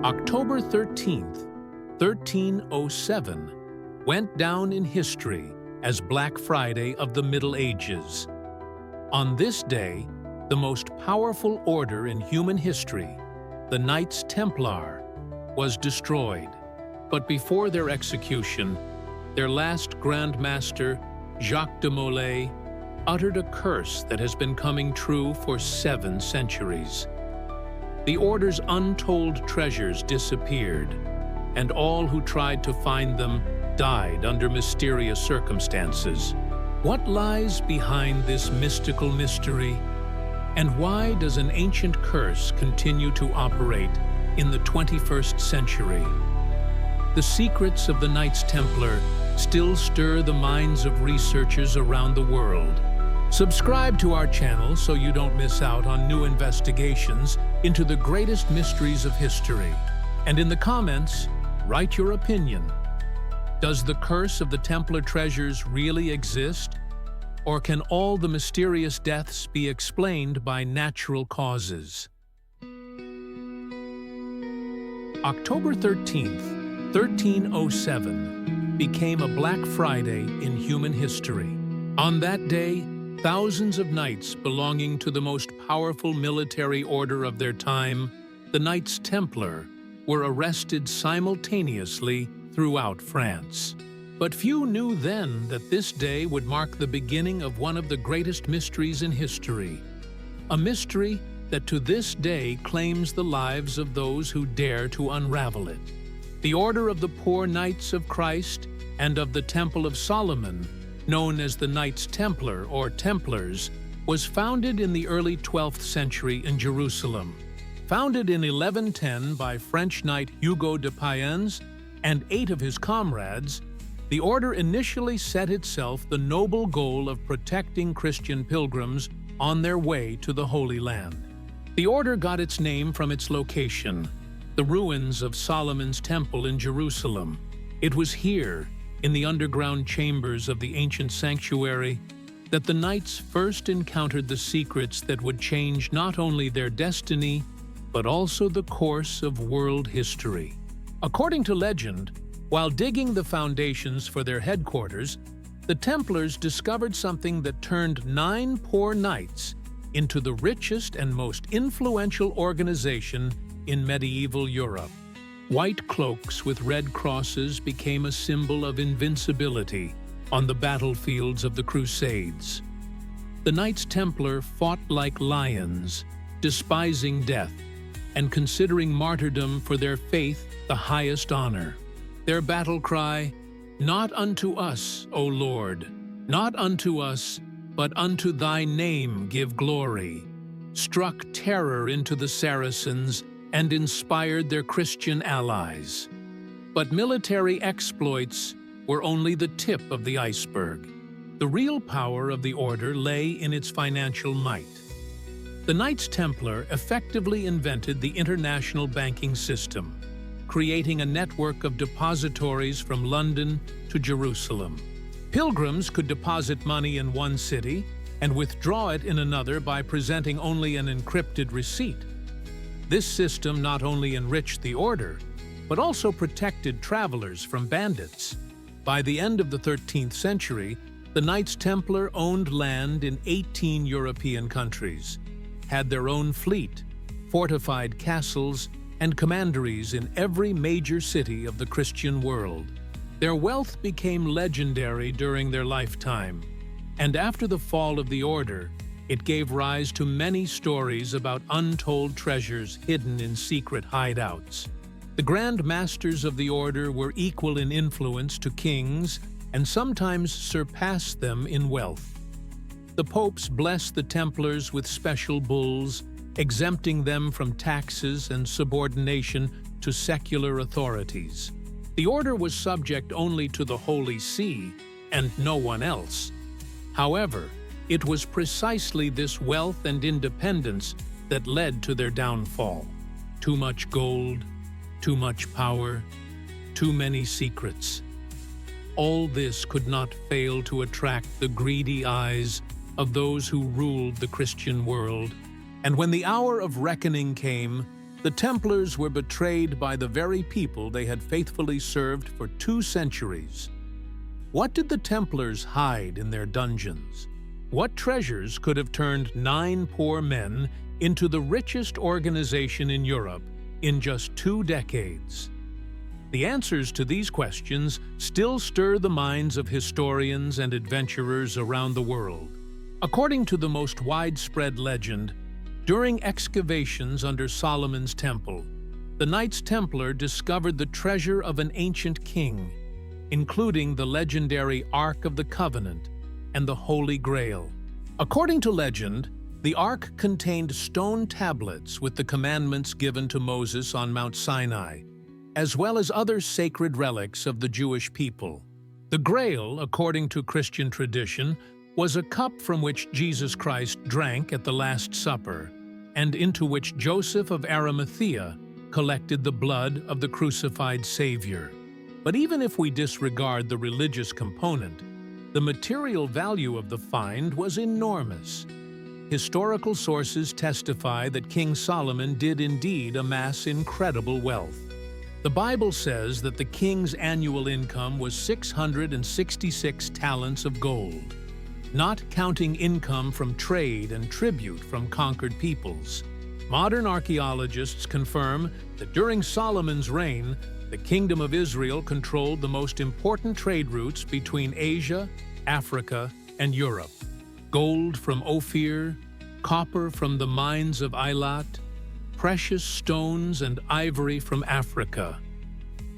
October 13th, 1307, went down in history as Black Friday of the Middle Ages. On this day, the most powerful order in human history, the Knights Templar, was destroyed. But before their execution, their last Grand Master, Jacques de Molay, uttered a curse that has been coming true for 7 centuries. The order's untold treasures disappeared, and all who tried to find them died under mysterious circumstances. What lies behind this mystical mystery? And why does an ancient curse continue to operate in the 21st century? The secrets of the Knights Templar still stir the minds of researchers around the world. Subscribe to our channel so you don't miss out on new investigations into the greatest mysteries of history. And in the comments, write your opinion. Does the curse of the Templar treasures really exist? Or can all the mysterious deaths be explained by natural causes? October 13th, 1307, became a Black Friday in human history. On that day, thousands of knights belonging to the most powerful military order of their time, the Knights Templar, were arrested simultaneously throughout France. But few knew then that this day would mark the beginning of one of the greatest mysteries in history, a mystery that to this day claims the lives of those who dare to unravel it. The Order of the Poor Knights of Christ and of the Temple of Solomon, known as the Knights Templar or Templars, was founded in the early 12th century in Jerusalem. Founded in 1110 by French knight Hugo de Payens and 8 of his comrades, the order initially set itself the noble goal of protecting Christian pilgrims on their way to the Holy Land. The order got its name from its location, the ruins of Solomon's Temple in Jerusalem. It was here, in the underground chambers of the ancient sanctuary, that the knights first encountered the secrets that would change not only their destiny, but also the course of world history. According to legend, while digging the foundations for their headquarters, the Templars discovered something that turned 9 poor knights into the richest and most influential organization in medieval Europe. White cloaks with red crosses became a symbol of invincibility on the battlefields of the Crusades. The Knights Templar fought like lions, despising death, and considering martyrdom for their faith the highest honor. Their battle cry, "Not unto us, O Lord, not unto us, but unto thy name give glory," struck terror into the Saracens and inspired their Christian allies. But military exploits were only the tip of the iceberg. The real power of the order lay in its financial might. The Knights Templar effectively invented the international banking system, creating a network of depositories from London to Jerusalem. Pilgrims could deposit money in one city and withdraw it in another by presenting only an encrypted receipt. This system not only enriched the order, but also protected travelers from bandits. By the end of the 13th century, the Knights Templar owned land in 18 European countries, had their own fleet, fortified castles, and commanderies in every major city of the Christian world. Their wealth became legendary during their lifetime, and after the fall of the order, it gave rise to many stories about untold treasures hidden in secret hideouts. The Grand Masters of the order were equal in influence to kings and sometimes surpassed them in wealth. The popes blessed the Templars with special bulls, exempting them from taxes and subordination to secular authorities. The order was subject only to the Holy See and no one else. However, it was precisely this wealth and independence that led to their downfall. Too much gold, too much power, too many secrets. All this could not fail to attract the greedy eyes of those who ruled the Christian world. And when the hour of reckoning came, The Templars were betrayed by the very people they had faithfully served for 2 centuries. What did the Templars hide in their dungeons? What treasures could have turned 9 poor men into the richest organization in Europe in just 2 decades? The answers to these questions still stir the minds of historians and adventurers around the world. According to the most widespread legend, during excavations under Solomon's temple, the Knights Templar discovered the treasure of an ancient king, including the legendary Ark of the Covenant and the Holy Grail. According to legend, the Ark contained stone tablets with the commandments given to Moses on Mount Sinai, as well as other sacred relics of the Jewish people. The Grail, according to Christian tradition, was a cup from which Jesus Christ drank at the Last Supper, and into which Joseph of Arimathea collected the blood of the crucified Savior. But even if we disregard the religious component, the material value of the find was enormous. Historical sources testify that King Solomon did indeed amass incredible wealth. The Bible says that the king's annual income was 666 talents of gold, not counting income from trade and tribute from conquered peoples. Modern archaeologists confirm that during Solomon's reign, the Kingdom of Israel controlled the most important trade routes between Asia, Africa, and Europe. Gold from Ophir, copper from the mines of Eilat, precious stones and ivory from Africa.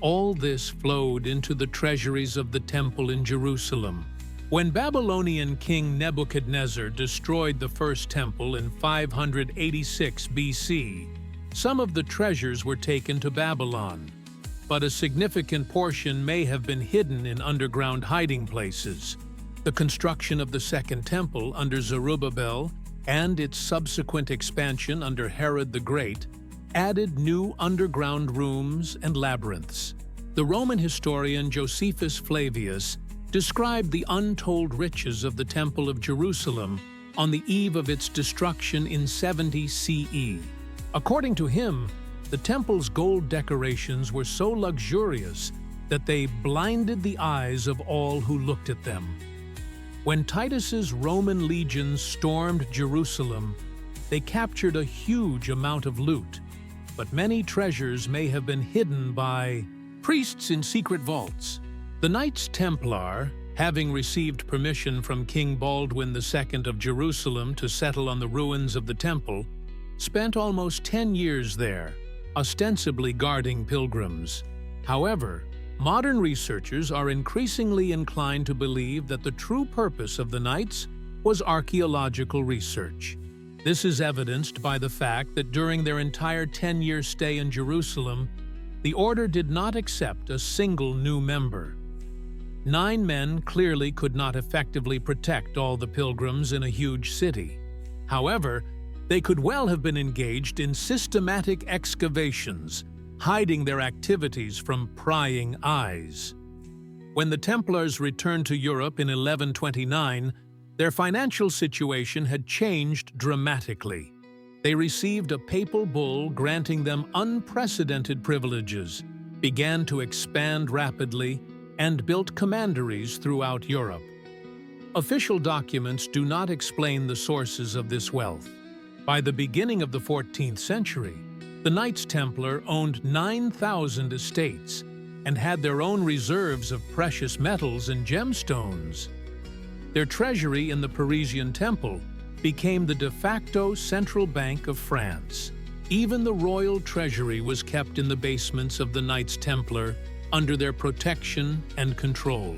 All this flowed into the treasuries of the temple in Jerusalem. When Babylonian King Nebuchadnezzar destroyed the first temple in 586 BC, some of the treasures were taken to Babylon, but a significant portion may have been hidden in underground hiding places. The construction of the Second Temple under Zerubbabel and its subsequent expansion under Herod the Great added new underground rooms and labyrinths. The Roman historian Josephus Flavius described the untold riches of the Temple of Jerusalem on the eve of its destruction in 70 CE. According to him, the temple's gold decorations were so luxurious that they blinded the eyes of all who looked at them. When Titus's Roman legions stormed Jerusalem, they captured a huge amount of loot, but many treasures may have been hidden by priests in secret vaults. The Knights Templar, having received permission from King Baldwin II of Jerusalem to settle on the ruins of the temple, spent almost 10 years there, ostensibly guarding pilgrims. However, modern researchers are increasingly inclined to believe that the true purpose of the Knights was archaeological research. This is evidenced by the fact that during their entire 10-year stay in Jerusalem, the order did not accept a single new member. 9 men clearly could not effectively protect all the pilgrims in a huge city. However, they could well have been engaged in systematic excavations, hiding their activities from prying eyes. When the Templars returned to Europe in 1129, their financial situation had changed dramatically. They received a papal bull granting them unprecedented privileges, began to expand rapidly, and built commanderies throughout Europe. Official documents do not explain the sources of this wealth. By the beginning of the 14th century, the Knights Templar owned 9,000 estates and had their own reserves of precious metals and gemstones. Their treasury in the Parisian Temple became the de facto central bank of France. Even the royal treasury was kept in the basements of the Knights Templar under their protection and control.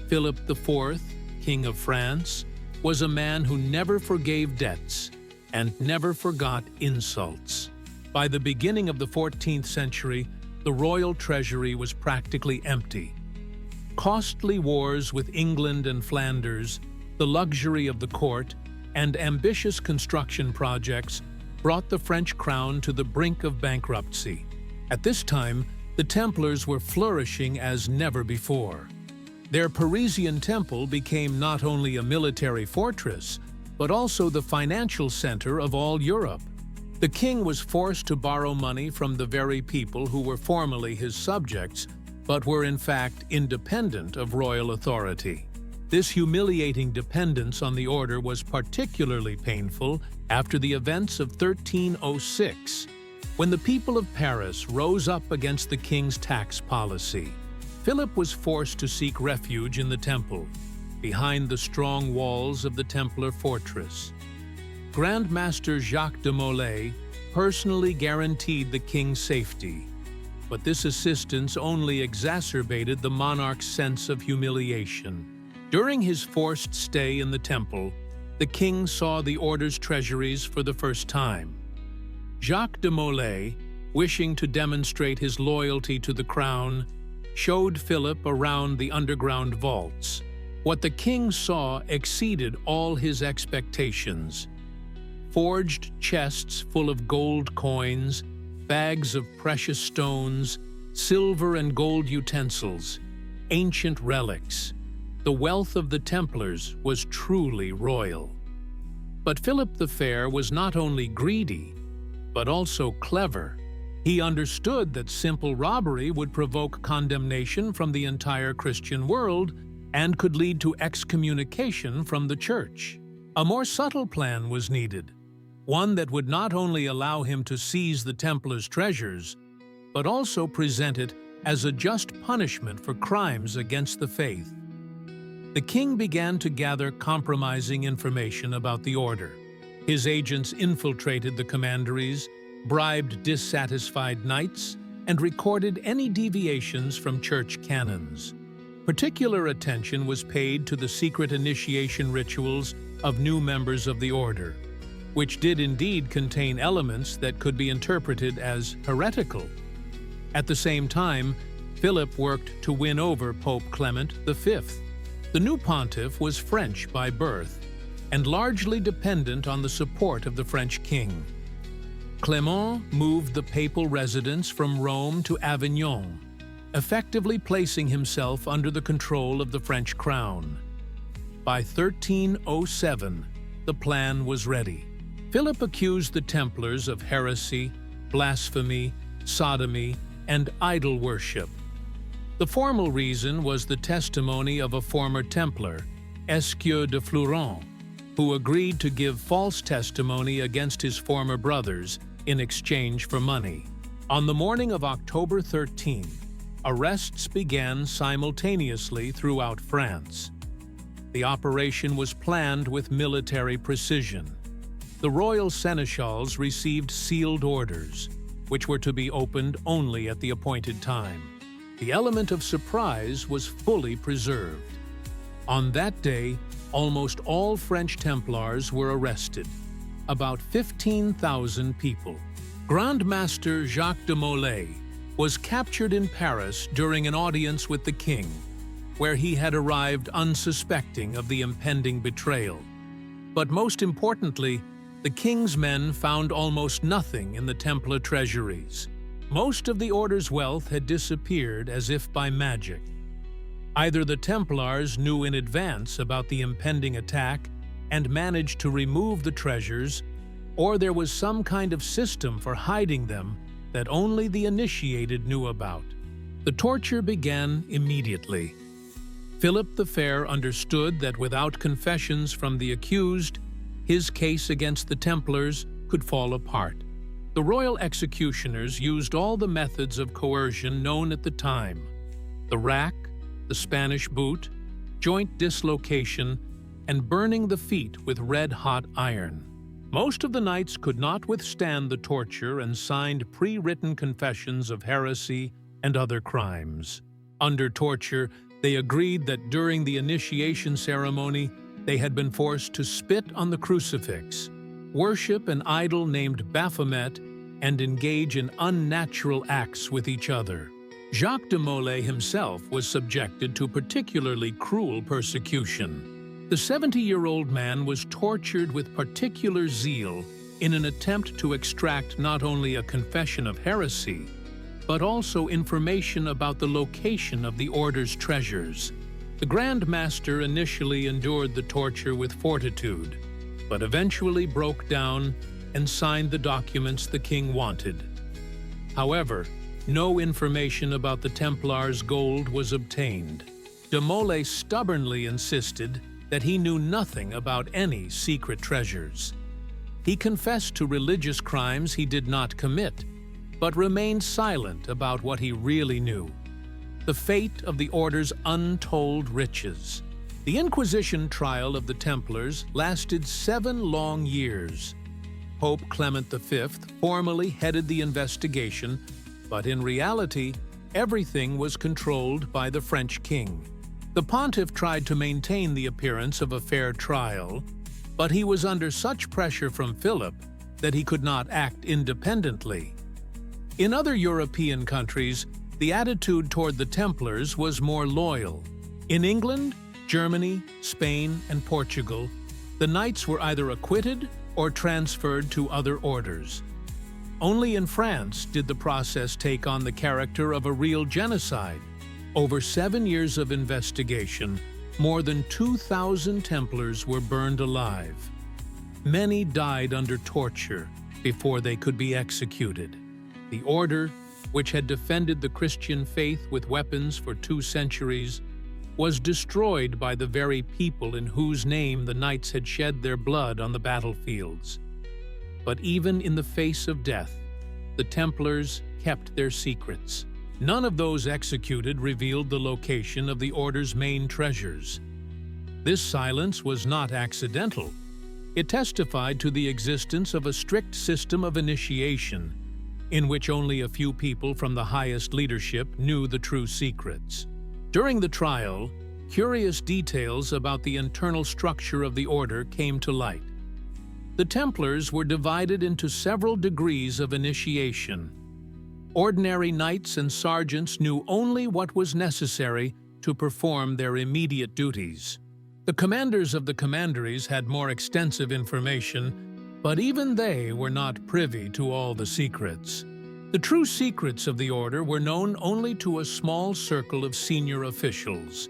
Philip IV, King of France, was a man who never forgave debts and never forgot insults. By the beginning of the 14th century, the royal treasury was practically empty. Costly wars with England and Flanders, the luxury of the court, and ambitious construction projects brought the French crown to the brink of bankruptcy. At this time, the Templars were flourishing as never before. Their Parisian temple became not only a military fortress, but also the financial center of all Europe. The The king was forced to borrow money from the very people who were formerly his subjects, but were in fact independent of royal authority. This humiliating dependence on the order was particularly painful after the events of 1306, when the people of Paris rose up against the king's tax policy. Philip was forced to seek refuge in the temple, behind the strong walls of the Templar fortress. Grand Master Jacques de Molay personally guaranteed the king's safety, but this assistance only exacerbated the monarch's sense of humiliation. During his forced stay in the temple, the king saw the order's treasuries for the first time. Jacques de Molay, wishing to demonstrate his loyalty to the crown, showed Philip around the underground vaults. What the king saw exceeded all his expectations. Forged chests full of gold coins, bags of precious stones, silver and gold utensils, ancient relics. The wealth of the Templars was truly royal. But Philip the Fair was not only greedy, but also clever. He understood that simple robbery would provoke condemnation from the entire Christian world and could lead to excommunication from the church. A more subtle plan was needed, one that would not only allow him to seize the Templars' treasures, but also present it as a just punishment for crimes against the faith. The king began to gather compromising information about the order. His agents infiltrated the commanderies, bribed dissatisfied knights, and recorded any deviations from church canons. Particular attention was paid to the secret initiation rituals of new members of the order, which did indeed contain elements that could be interpreted as heretical. At the same time, Philip worked to win over Pope Clement V. The new pontiff was French by birth and largely dependent on the support of the French king. Clement moved the papal residence from Rome to Avignon, effectively placing himself under the control of the French crown. By 1307, the plan was ready. Philip accused the Templars of heresy, blasphemy, sodomy, and idol worship. The formal reason was the testimony of a former Templar, Esquier de Fleuron, who agreed to give false testimony against his former brothers in exchange for money. On the morning of October 13, arrests began simultaneously throughout France. The operation was planned with military precision. The royal seneschals received sealed orders, which were to be opened only at the appointed time. The element of surprise was fully preserved. On that day, almost all French Templars were arrested, about 15,000 people. Grand Master Jacques de Molay was captured in Paris during an audience with the king, where he had arrived unsuspecting of the impending betrayal. But most importantly, the king's men found almost nothing in the Templar treasuries. Most of the order's wealth had disappeared as if by magic. Either the Templars knew in advance about the impending attack and managed to remove the treasures, or there was some kind of system for hiding them that only the initiated knew about. The torture began immediately. Philip the Fair understood that without confessions from the accused, his case against the Templars could fall apart. The royal executioners used all the methods of coercion known at the time: the rack, the Spanish boot, joint dislocation, and burning the feet with red-hot iron. Most of the knights could not withstand the torture and signed pre-written confessions of heresy and other crimes. Under torture, they agreed that during the initiation ceremony, they had been forced to spit on the crucifix, worship an idol named Baphomet, and engage in unnatural acts with each other. Jacques de Molay himself was subjected to particularly cruel persecution. The 70-year-old man was tortured with particular zeal in an attempt to extract not only a confession of heresy, but also information about the location of the order's treasures. The Grand Master initially endured the torture with fortitude, but eventually broke down and signed the documents the king wanted. However, no information about the Templars' gold was obtained. De Molay stubbornly insisted that he knew nothing about any secret treasures. He confessed to religious crimes he did not commit, but remained silent about what he really knew: the fate of the Order's untold riches. The Inquisition trial of the Templars lasted 7 long years. Pope Clement V formally headed the investigation, but in reality, everything was controlled by the French king. The pontiff tried to maintain the appearance of a fair trial, but he was under such pressure from Philip that he could not act independently. In other European countries, the attitude toward the Templars was more loyal. In England, Germany, Spain, and Portugal, the knights were either acquitted or transferred to other orders. Only in France did the process take on the character of a real genocide. Over 7 years of investigation, more than 2,000 Templars were burned alive. Many died under torture before they could be executed. The order, which had defended the Christian faith with weapons for 2 centuries, was destroyed by the very people in whose name the knights had shed their blood on the battlefields. But even in the face of death, the Templars kept their secrets. None of those executed revealed the location of the Order's main treasures. This silence was not accidental. It testified to the existence of a strict system of initiation, in which only a few people from the highest leadership knew the true secrets. During the trial, curious details about the internal structure of the Order came to light. The Templars were divided into several degrees of initiation. Ordinary knights and sergeants knew only what was necessary to perform their immediate duties. The commanders of the commanderies had more extensive information, but even they were not privy to all the secrets. The true secrets of the Order were known only to a small circle of senior officials: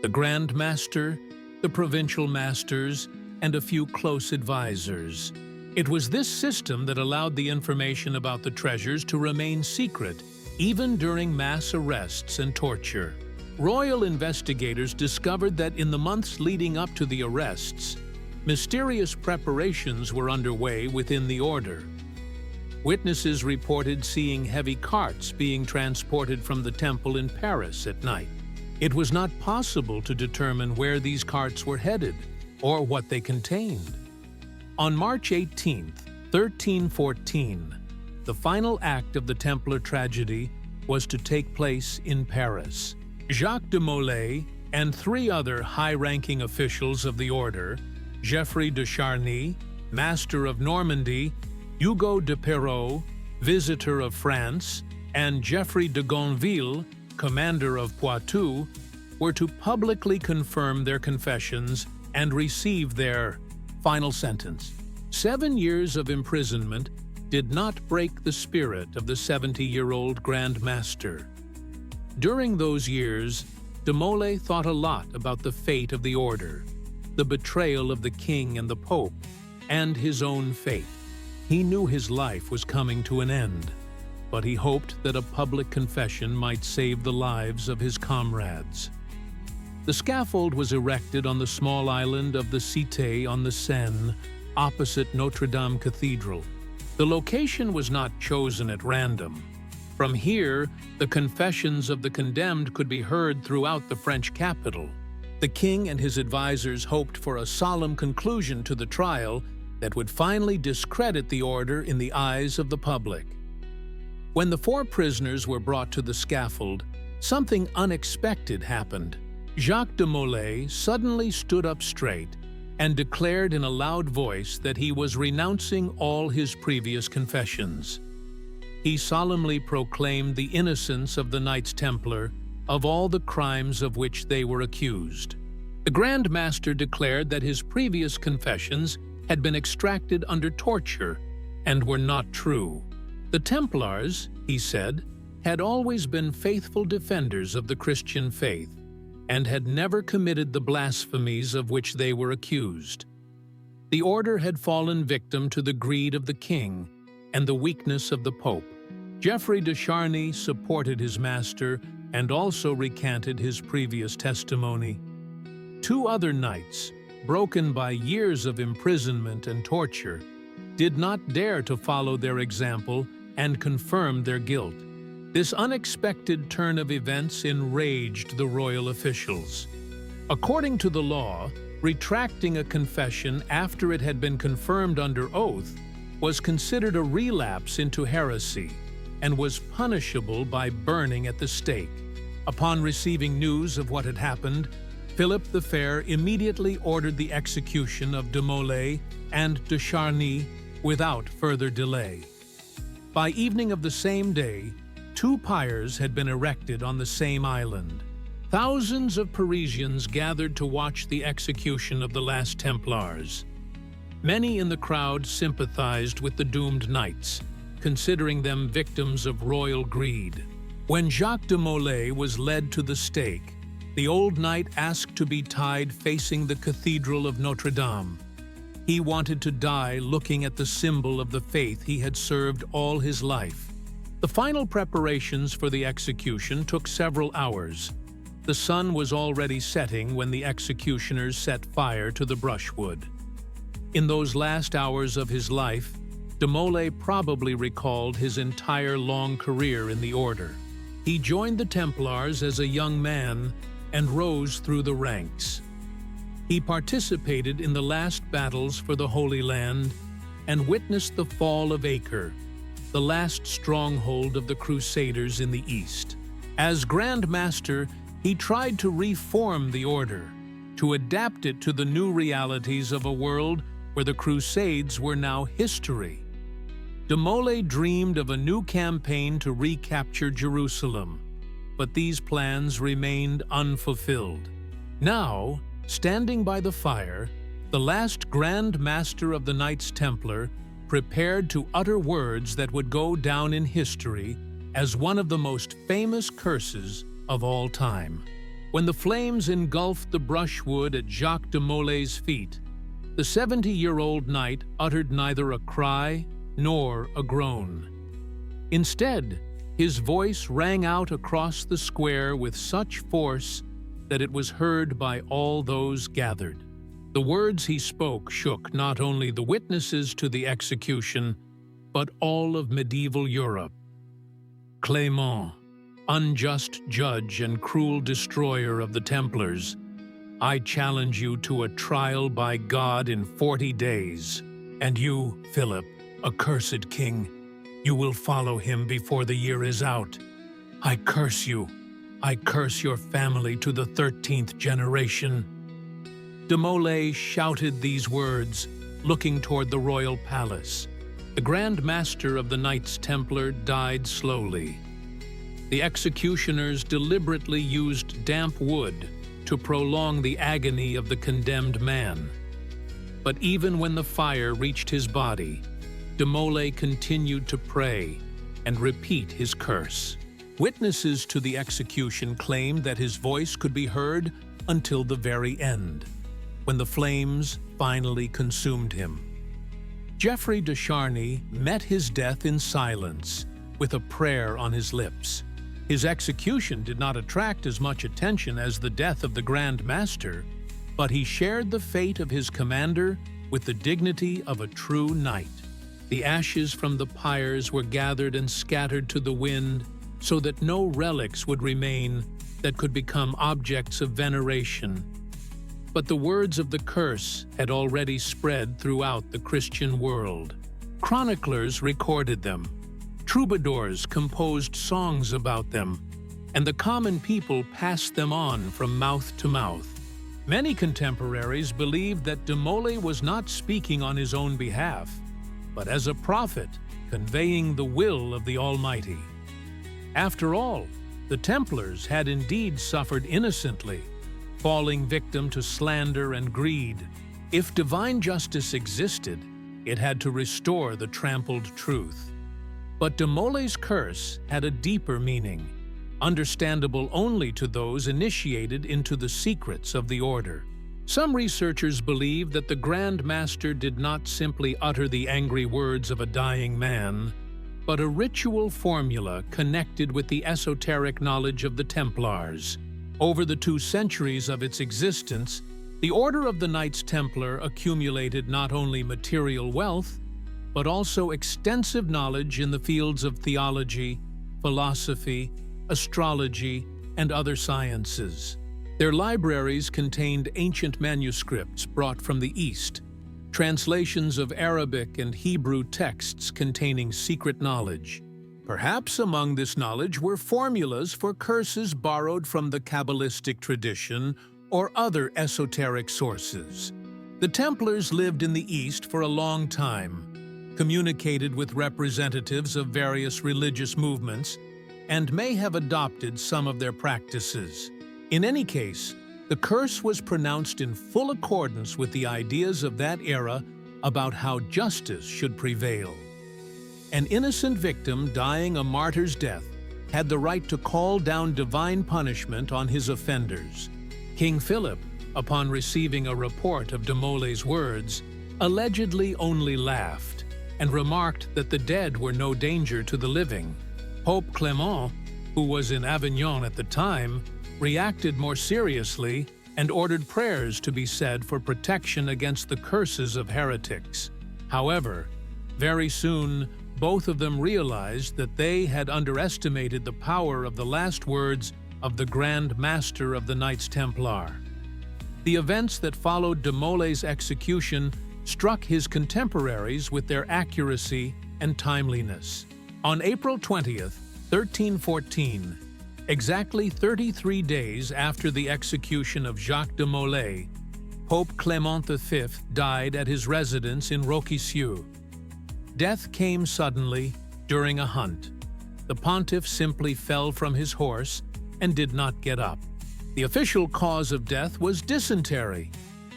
the Grand Master, the provincial masters, and a few close advisors. It was this system that allowed the information about the treasures to remain secret, even during mass arrests and torture. Royal investigators discovered that in the months leading up to the arrests, mysterious preparations were underway within the Order. Witnesses reported seeing heavy carts being transported from the temple in Paris at night. It was not possible to determine where these carts were headed or what they contained. On March 18, 1314, the final act of the Templar tragedy was to take place in Paris. Jacques de Molay and 3 other high-ranking officials of the Order, Geoffrey de Charny, Master of Normandy, Hugo de Perrot, Visitor of France, and Geoffrey de Gonville, Commander of Poitou, were to publicly confirm their confessions and receive their final sentence. 7 years of imprisonment did not break the spirit of the 70-year-old Grand Master. During those years, de Molay thought a lot about the fate of the Order, the betrayal of the king and the Pope, and his own fate. He knew his life was coming to an end, but he hoped that a public confession might save the lives of his comrades. The scaffold was erected on the small island of the Cité on the Seine, opposite Notre Dame Cathedral. The location was not chosen at random. From here, the confessions of the condemned could be heard throughout the French capital. The king and his advisors hoped for a solemn conclusion to the trial that would finally discredit the Order in the eyes of the public. When the 4 prisoners were brought to the scaffold, something unexpected happened. Jacques de Molay suddenly stood up straight and declared in a loud voice that he was renouncing all his previous confessions. He solemnly proclaimed the innocence of the Knights Templar of all the crimes of which they were accused. The Grand Master declared that his previous confessions had been extracted under torture and were not true. The Templars, he said, had always been faithful defenders of the Christian faith and had never committed the blasphemies of which they were accused. The order had fallen victim to the greed of the king and the weakness of the Pope. Geoffrey de Charny supported his master and also recanted his previous testimony. Two other knights, broken by years of imprisonment and torture, did not dare to follow their example and confirm their guilt. This unexpected turn of events enraged the royal officials. According to the law, retracting a confession after it had been confirmed under oath was considered a relapse into heresy and was punishable by burning at the stake. Upon receiving news of what had happened, Philip the Fair immediately ordered the execution of de Molay and de Charny without further delay. By evening of the same day, two pyres had been erected on the same island. Thousands of Parisians gathered to watch the execution of the last Templars. Many in the crowd sympathized with the doomed knights, considering them victims of royal greed. When Jacques de Molay was led to the stake, the old knight asked to be tied facing the Cathedral of Notre Dame. He wanted to die looking at the symbol of the faith he had served all his life. The final preparations for the execution took several hours. The sun was already setting when the executioners set fire to the brushwood. In those last hours of his life, de Molay probably recalled his entire long career in the order. He joined the Templars as a young man and rose through the ranks. He participated in the last battles for the Holy Land and witnessed the fall of Acre, the last stronghold of the Crusaders in the East. As Grand Master, he tried to reform the order, to adapt it to the new realities of a world where the Crusades were now history. De Molay dreamed of a new campaign to recapture Jerusalem, but these plans remained unfulfilled. Now, standing by the fire, the last Grand Master of the Knights Templar prepared to utter words that would go down in history as one of the most famous curses of all time. When the flames engulfed the brushwood at Jacques de Molay's feet, the 70-year-old knight uttered neither a cry nor a groan. Instead, his voice rang out across the square with such force that it was heard by all those gathered. The words he spoke shook not only the witnesses to the execution, but all of medieval Europe. Clément, unjust judge and cruel destroyer of the Templars, I challenge you to a trial by God in 40 days. And you, Philip, accursed king, you will follow him before the year is out. I curse you. I curse your family to the 13th generation. De Molay shouted these words, looking toward the royal palace. The Grand Master of the Knights Templar died slowly. The executioners deliberately used damp wood to prolong the agony of the condemned man. But even when the fire reached his body, de Molay continued to pray and repeat his curse. Witnesses to the execution claimed that his voice could be heard until the very end, when the flames finally consumed him. Geoffrey de Charny met his death in silence, with a prayer on his lips. His execution did not attract as much attention as the death of the Grand Master, but he shared the fate of his commander with the dignity of a true knight. The ashes from the pyres were gathered and scattered to the wind so that no relics would remain that could become objects of veneration. But the words of the curse had already spread throughout the Christian world. Chroniclers recorded them. Troubadours composed songs about them, and the common people passed them on from mouth to mouth. Many contemporaries believed that de Molay was not speaking on his own behalf, but as a prophet conveying the will of the Almighty. After all, the Templars had indeed suffered innocently, falling victim to slander and greed. If divine justice existed, it had to restore the trampled truth. But de Molay's curse had a deeper meaning, understandable only to those initiated into the secrets of the order. Some researchers believe that the Grand Master did not simply utter the angry words of a dying man, but a ritual formula connected with the esoteric knowledge of the Templars. Over the 2 centuries of its existence, the Order of the Knights Templar accumulated not only material wealth, but also extensive knowledge in the fields of theology, philosophy, astrology, and other sciences. Their libraries contained ancient manuscripts brought from the East, translations of Arabic and Hebrew texts containing secret knowledge. Perhaps among this knowledge were formulas for curses borrowed from the Kabbalistic tradition or other esoteric sources. The Templars lived in the East for a long time, communicated with representatives of various religious movements, and may have adopted some of their practices. In any case, the curse was pronounced in full accordance with the ideas of that era about how justice should prevail. An innocent victim dying a martyr's death had the right to call down divine punishment on his offenders. King Philip, upon receiving a report of de Molay's words, allegedly only laughed and remarked that the dead were no danger to the living. Pope Clement, who was in Avignon at the time, reacted more seriously and ordered prayers to be said for protection against the curses of heretics. However, very soon, both of them realized that they had underestimated the power of the last words of the Grand Master of the Knights Templar. The events that followed de Molay's execution struck his contemporaries with their accuracy and timeliness. On April 20th, 1314, exactly 33 days after the execution of Jacques de Molay, Pope Clement V died at his residence in Roquisieux. Death came suddenly during a hunt. The pontiff simply fell from his horse and did not get up. The official cause of death was dysentery,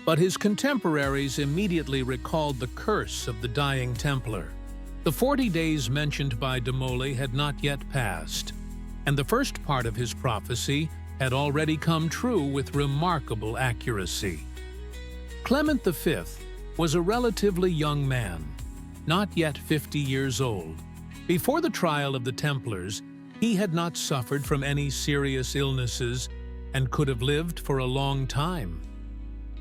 but his contemporaries immediately recalled the curse of the dying Templar. The 40 days mentioned by de Molay had not yet passed, and the first part of his prophecy had already come true with remarkable accuracy. Clement V was a relatively young man, not yet 50 years old. Before the trial of the Templars, he had not suffered from any serious illnesses and could have lived for a long time.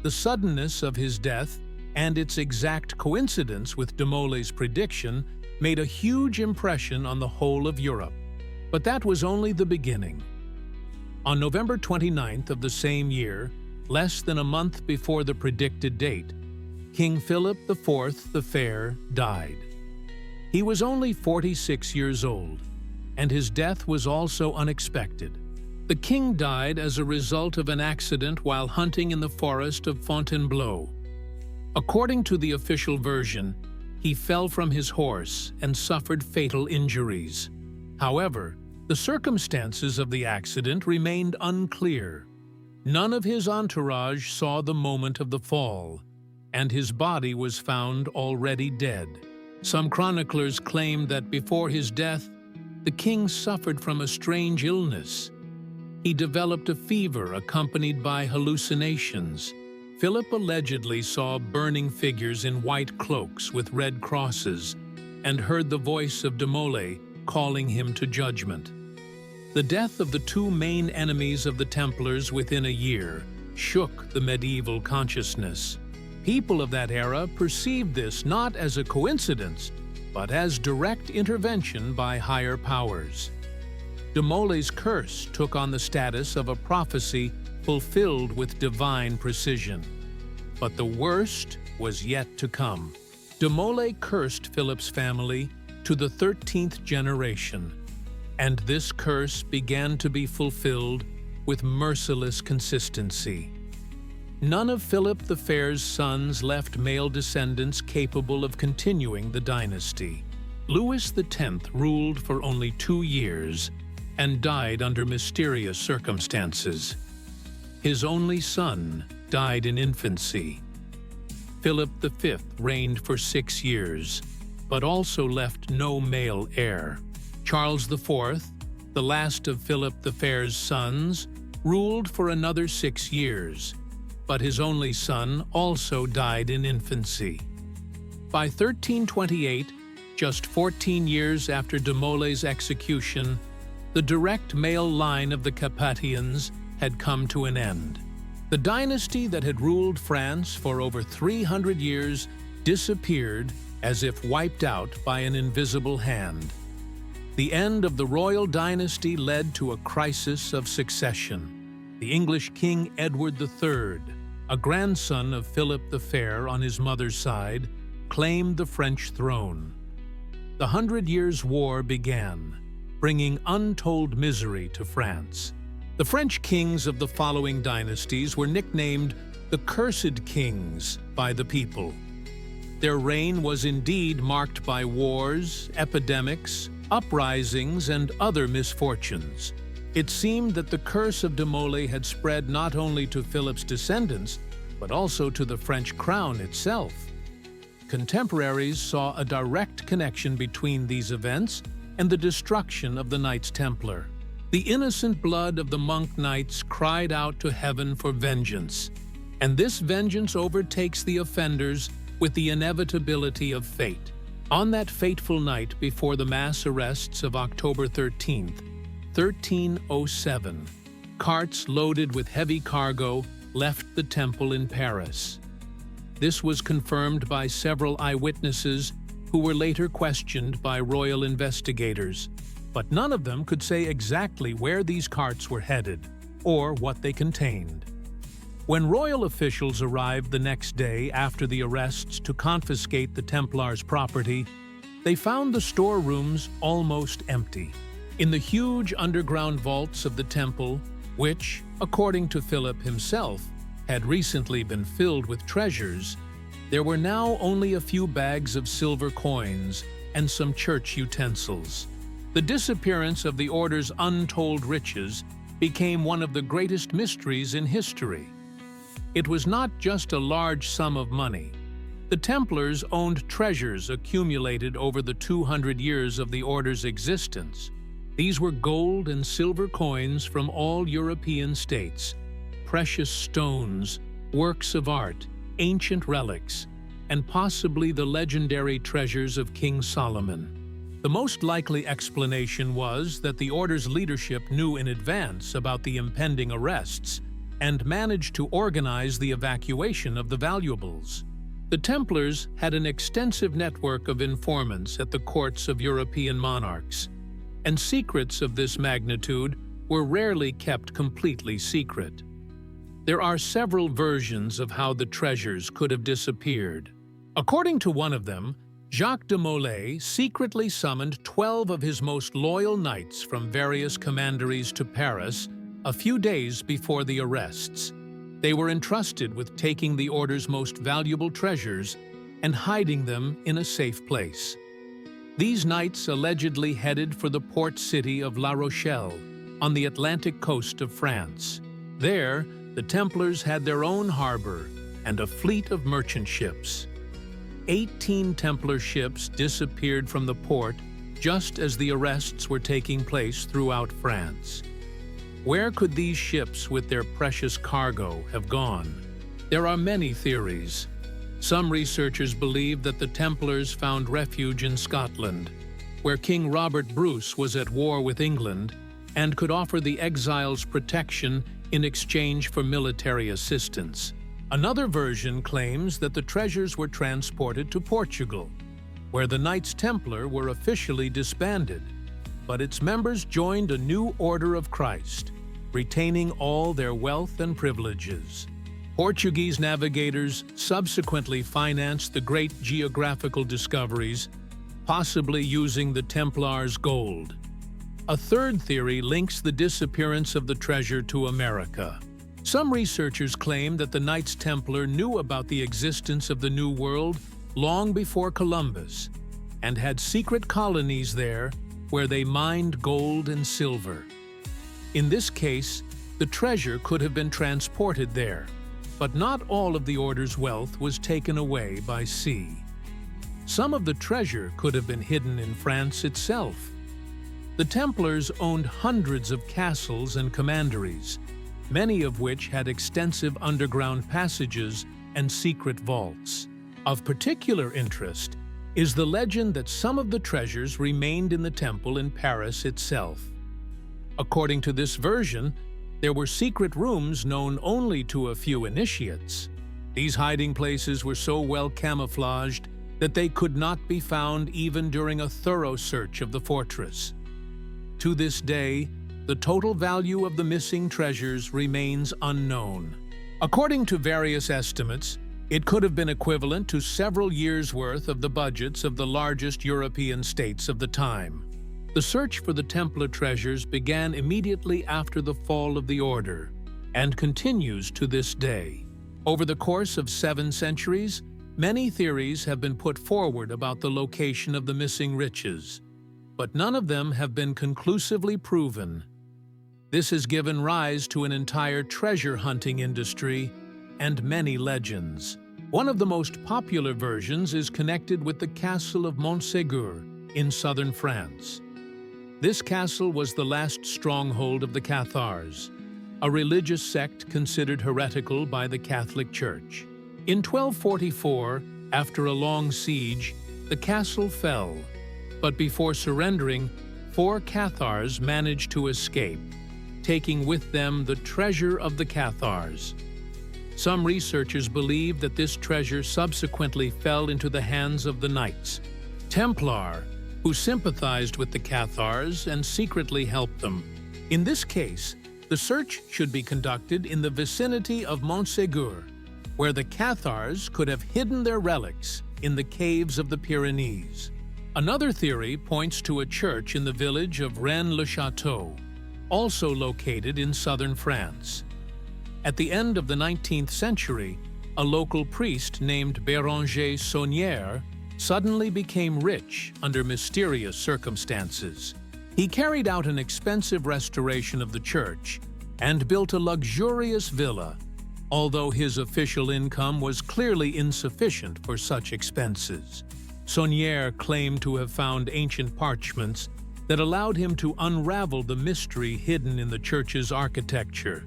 The suddenness of his death and its exact coincidence with de Molay's prediction made a huge impression on the whole of Europe. But that was only the beginning. On November 29th of the same year, less than a month before the predicted date, King Philip IV the Fair died. He was only 46 years old, and his death was also unexpected. The king died as a result of an accident while hunting in the forest of Fontainebleau. According to the official version, he fell from his horse and suffered fatal injuries. However, the circumstances of the accident remained unclear. None of his entourage saw the moment of the fall, and his body was found already dead. Some chroniclers claimed that before his death, the king suffered from a strange illness. He developed a fever accompanied by hallucinations. Philip allegedly saw burning figures in white cloaks with red crosses and heard the voice of de Molay calling him to judgment. The death of the 2 main enemies of the Templars within a year shook the medieval consciousness. People of that era perceived this not as a coincidence, but as direct intervention by higher powers. De Molay's curse took on the status of a prophecy fulfilled with divine precision. But the worst was yet to come. De Molay cursed Philip's family to the 13th generation, and this curse began to be fulfilled with merciless consistency. None of Philip the Fair's sons left male descendants capable of continuing the dynasty. Louis X ruled for only 2 years and died under mysterious circumstances. His only son died in infancy. Philip V reigned for 6 years, but also left no male heir. Charles IV, the last of Philip the Fair's sons, ruled for another 6 years. but his only son also died in infancy. By 1328, just 14 years after de Molay's execution, the direct male line of the Capetians had come to an end. The dynasty that had ruled France for over 300 years disappeared as if wiped out by an invisible hand. The end of the royal dynasty led to a crisis of succession. The English King Edward III, a grandson of Philip the Fair on his mother's side, claimed the French throne. The 100 Years' War began, bringing untold misery to France. The French kings of the following dynasties were nicknamed the Cursed Kings by the people. Their reign was indeed marked by wars, epidemics, uprisings, and other misfortunes. It seemed that the curse of de Molay had spread not only to Philip's descendants, but also to the French crown itself. Contemporaries saw a direct connection between these events and the destruction of the Knights Templar. The innocent blood of the monk knights cried out to heaven for vengeance, and this vengeance overtakes the offenders with the inevitability of fate. On that fateful night before the mass arrests of October 13th, 1307, carts loaded with heavy cargo left the temple in Paris. This was confirmed by several eyewitnesses who were later questioned by royal investigators, but none of them could say exactly where these carts were headed or what they contained. When royal officials arrived the next day after the arrests to confiscate the Templars' property, they found the storerooms almost empty. In the huge underground vaults of the temple, which, according to Philip himself, had recently been filled with treasures, there were now only a few bags of silver coins and some church utensils. The disappearance of the order's untold riches became one of the greatest mysteries in history. It was not just a large sum of money. The Templars owned treasures accumulated over the 200 years of the order's existence. These were gold and silver coins from all European states, precious stones, works of art, ancient relics, and possibly the legendary treasures of King Solomon. The most likely explanation was that the order's leadership knew in advance about the impending arrests and managed to organize the evacuation of the valuables. The Templars had an extensive network of informants at the courts of European monarchs, and secrets of this magnitude were rarely kept completely secret. There are several versions of how the treasures could have disappeared. According to one of them, Jacques de Molay secretly summoned 12 of his most loyal knights from various commanderies to Paris a few days before the arrests. They were entrusted with taking the order's most valuable treasures and hiding them in a safe place. These knights allegedly headed for the port city of La Rochelle on the Atlantic coast of France. There, the Templars had their own harbor and a fleet of merchant ships. 18 Templar ships disappeared from the port just as the arrests were taking place throughout France. Where could these ships with their precious cargo have gone? There are many theories. Some researchers believe that the Templars found refuge in Scotland, where King Robert Bruce was at war with England and could offer the exiles protection in exchange for military assistance. Another version claims that the treasures were transported to Portugal, where the Knights Templar were officially disbanded, but its members joined a new Order of Christ, retaining all their wealth and privileges. Portuguese navigators subsequently financed the great geographical discoveries, possibly using the Templars' gold. A third theory links the disappearance of the treasure to America. Some researchers claim that the Knights Templar knew about the existence of the New World long before Columbus and had secret colonies there where they mined gold and silver. In this case, the treasure could have been transported there, but not all of the Order's wealth was taken away by sea. Some of the treasure could have been hidden in France itself. The Templars owned hundreds of castles and commanderies, many of which had extensive underground passages and secret vaults. Of particular interest is the legend that some of the treasures remained in the temple in Paris itself. According to this version, there were secret rooms known only to a few initiates. These hiding places were so well camouflaged that they could not be found even during a thorough search of the fortress. To this day, the total value of the missing treasures remains unknown. According to various estimates, it could have been equivalent to several years' worth of the budgets of the largest European states of the time. The search for the Templar treasures began immediately after the fall of the Order and continues to this day. Over the course of 7 centuries, many theories have been put forward about the location of the missing riches, but none of them have been conclusively proven. This has given rise to an entire treasure hunting industry and many legends. One of the most popular versions is connected with the castle of Montségur in southern France. This castle was the last stronghold of the Cathars, a religious sect considered heretical by the Catholic Church. In 1244, after a long siege, the castle fell, but before surrendering, 4 Cathars managed to escape, taking with them the treasure of the Cathars. Some researchers believe that this treasure subsequently fell into the hands of the Knights Templar, who sympathized with the Cathars and secretly helped them. In this case, the search should be conducted in the vicinity of Montségur, where the Cathars could have hidden their relics in the caves of the Pyrenees. Another theory points to a church in the village of Rennes-le-Château, also located in southern France. At the end of the 19th century, a local priest named Béranger Saunière suddenly became rich under mysterious circumstances. He carried out an expensive restoration of the church and built a luxurious villa, although his official income was clearly insufficient for such expenses. Saunière claimed to have found ancient parchments that allowed him to unravel the mystery hidden in the church's architecture.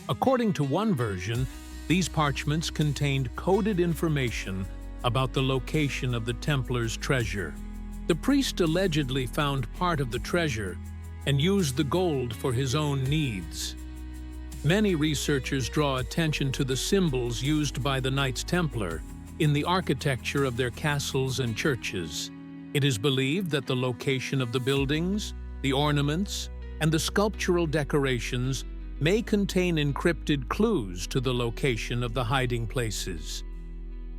According to one version, these parchments contained coded information about the location of the Templars' treasure. The priest allegedly found part of the treasure and used the gold for his own needs. Many researchers draw attention to the symbols used by the Knights Templar in the architecture of their castles and churches. It is believed that the location of the buildings, the ornaments, and the sculptural decorations may contain encrypted clues to the location of the hiding places.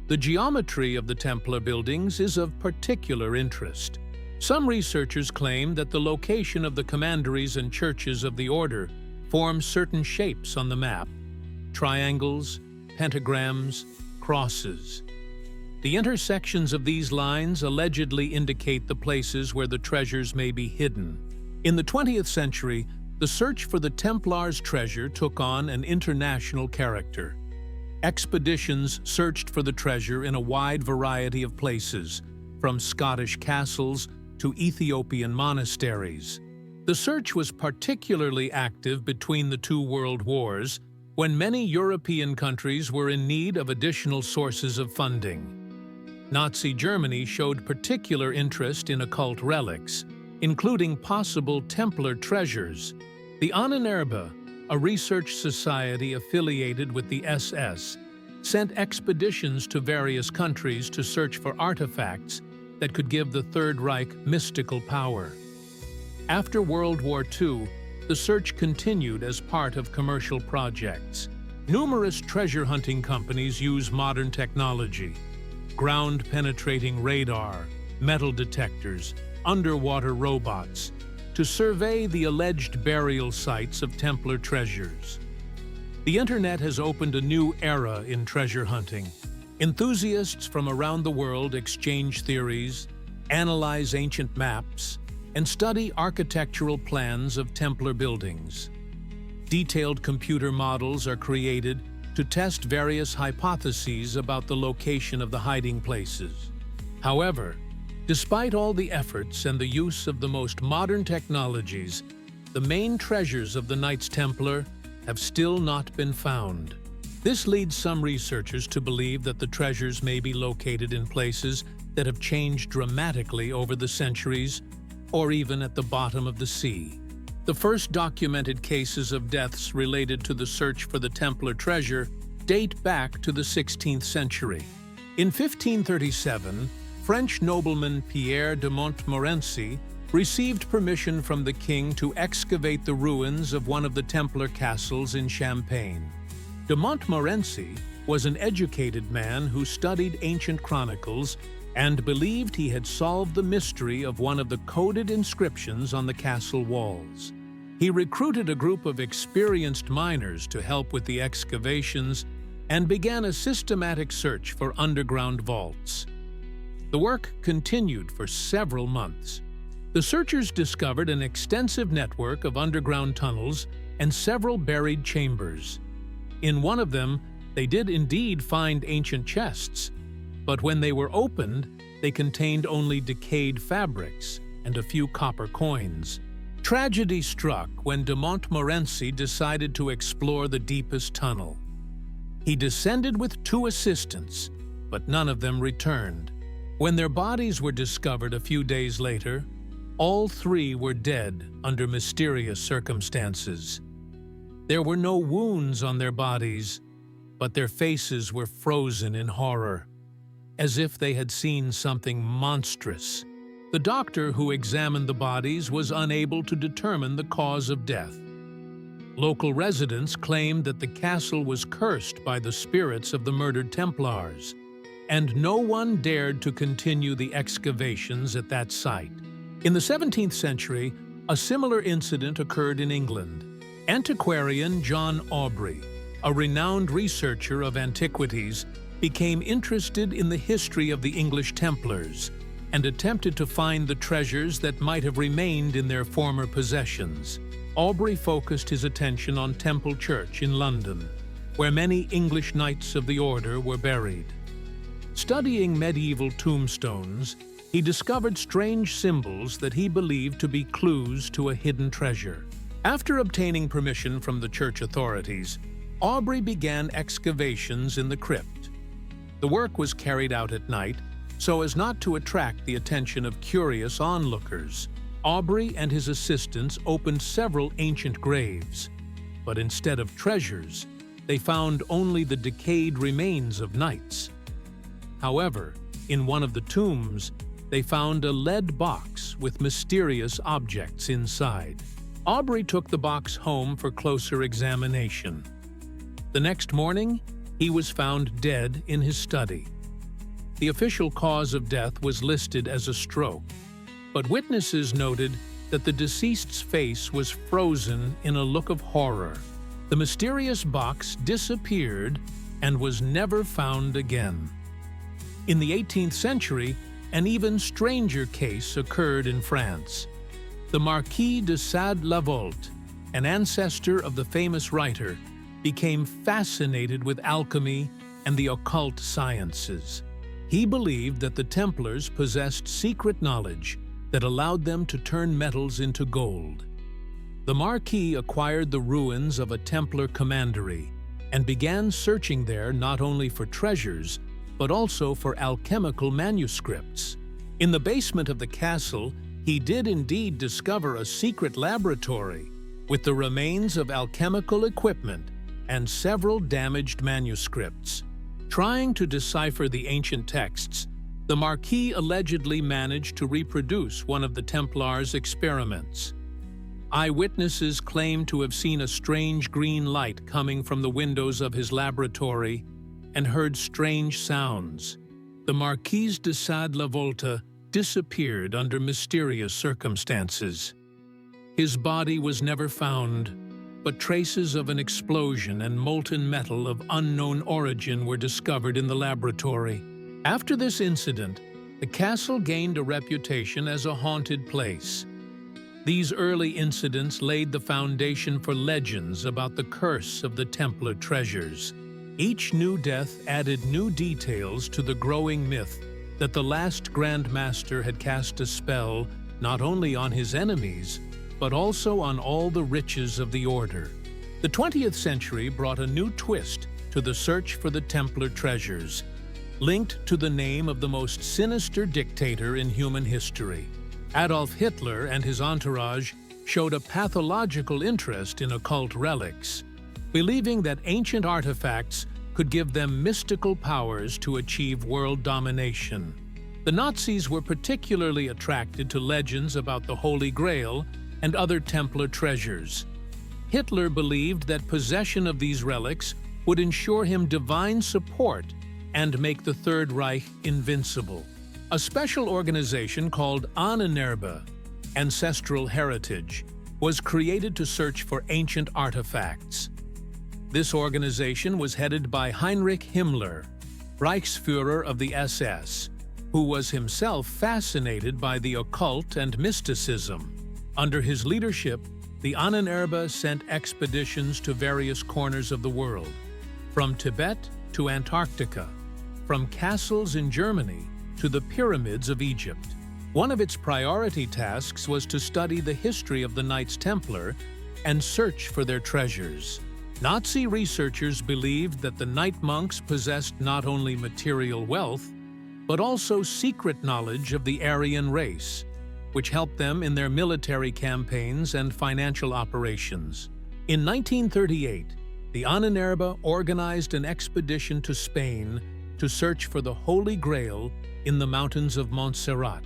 The geometry of the Templar buildings is of particular interest. Some researchers claim that the location of the commanderies and churches of the Order form certain shapes on the map: triangles, pentagrams, crosses. The intersections of these lines allegedly indicate the places where the treasures may be hidden. In the 20th century, the search for the Templars' treasure took on an international character. Expeditions searched for the treasure in a wide variety of places, from Scottish castles to Ethiopian monasteries. The search was particularly active between the 2 world wars, when many European countries were in need of additional sources of funding. Nazi Germany showed particular interest in occult relics, including possible Templar treasures. The Ahnenerbe, a research society affiliated with the SS, sent expeditions to various countries to search for artifacts that could give the Third Reich mystical power. After World War II, the search continued as part of commercial projects. Numerous treasure hunting companies use modern technology: ground-penetrating radar, metal detectors, underwater robots, to survey the alleged burial sites of Templar treasures. The Internet has opened a new era in treasure hunting. Enthusiasts from around the world exchange theories, analyze ancient maps, and study architectural plans of Templar buildings. Detailed computer models are created to test various hypotheses about the location of the hiding places. However, despite all the efforts and the use of the most modern technologies, the main treasures of the Knights Templar have still not been found. This leads some researchers to believe that the treasures may be located in places that have changed dramatically over the centuries, or even at the bottom of the sea. The first documented cases of deaths related to the search for the Templar treasure date back to the 16th century. In 1537, French nobleman Pierre de Montmorency received permission from the king to excavate the ruins of one of the Templar castles in Champagne. De Montmorency was an educated man who studied ancient chronicles and believed he had solved the mystery of one of the coded inscriptions on the castle walls. He recruited a group of experienced miners to help with the excavations and began a systematic search for underground vaults. The work continued for several months. The searchers discovered an extensive network of underground tunnels and several buried chambers. In one of them, they did indeed find ancient chests, but when they were opened, they contained only decayed fabrics and a few copper coins. Tragedy struck when de Montmorency decided to explore the deepest tunnel. He descended with 2 assistants, but none of them returned. When their bodies were discovered a few days later, all 3 were dead under mysterious circumstances. There were no wounds on their bodies, but their faces were frozen in horror, as if they had seen something monstrous. The doctor who examined the bodies was unable to determine the cause of death. Local residents claimed that the castle was cursed by the spirits of the murdered Templars, and no one dared to continue the excavations at that site. In the 17th century, a similar incident occurred in England. Antiquarian John Aubrey, a renowned researcher of antiquities, became interested in the history of the English Templars and attempted to find the treasures that might have remained in their former possessions. Aubrey focused his attention on Temple Church in London, where many English knights of the order were buried. Studying medieval tombstones, he discovered strange symbols that he believed to be clues to a hidden treasure. After obtaining permission from the church authorities, Aubrey began excavations in the crypt. The work was carried out at night so as not to attract the attention of curious onlookers. Aubrey and his assistants opened several ancient graves, but instead of treasures, they found only the decayed remains of knights. However, in one of the tombs, they found a lead box with mysterious objects inside. Aubrey took the box home for closer examination. The next morning, he was found dead in his study. The official cause of death was listed as a stroke, but witnesses noted that the deceased's face was frozen in a look of horror. The mysterious box disappeared and was never found again. In the 18th century, an even stranger case occurred in France. The Marquis de Sade-Lavault, an ancestor of the famous writer, became fascinated with alchemy and the occult sciences. He believed that the Templars possessed secret knowledge that allowed them to turn metals into gold. The Marquis acquired the ruins of a Templar commandery and began searching there not only for treasures, but also for alchemical manuscripts. In the basement of the castle, he did indeed discover a secret laboratory with the remains of alchemical equipment and several damaged manuscripts. Trying to decipher the ancient texts, the Marquis allegedly managed to reproduce one of the Templars' experiments. Eyewitnesses claimed to have seen a strange green light coming from the windows of his laboratory and heard strange sounds. The Marquis de Sade-Lavault disappeared under mysterious circumstances. His body was never found, but traces of an explosion and molten metal of unknown origin were discovered in the laboratory. After this incident, the castle gained a reputation as a haunted place. These early incidents laid the foundation for legends about the curse of the Templar treasures. Each new death added new details to the growing myth that the last Grand Master had cast a spell not only on his enemies, but also on all the riches of the Order. The 20th century brought a new twist to the search for the Templar treasures, linked to the name of the most sinister dictator in human history. Adolf Hitler and his entourage showed a pathological interest in occult relics, believing that ancient artifacts could give them mystical powers to achieve world domination. The Nazis were particularly attracted to legends about the Holy Grail and other Templar treasures. Hitler believed that possession of these relics would ensure him divine support and make the Third Reich invincible. A special organization called Ahnenerbe, Ancestral Heritage, was created to search for ancient artifacts. This organization was headed by Heinrich Himmler, Reichsführer of the SS, who was himself fascinated by the occult and mysticism. Under his leadership, the Ahnenerbe sent expeditions to various corners of the world, from Tibet to Antarctica, from castles in Germany to the pyramids of Egypt. One of its priority tasks was to study the history of the Knights Templar and search for their treasures. Nazi researchers believed that the Knight monks possessed not only material wealth, but also secret knowledge of the Aryan race, which helped them in their military campaigns and financial operations. In 1938, the Ahnenerbe organized an expedition to Spain to search for the Holy Grail in the mountains of Montserrat.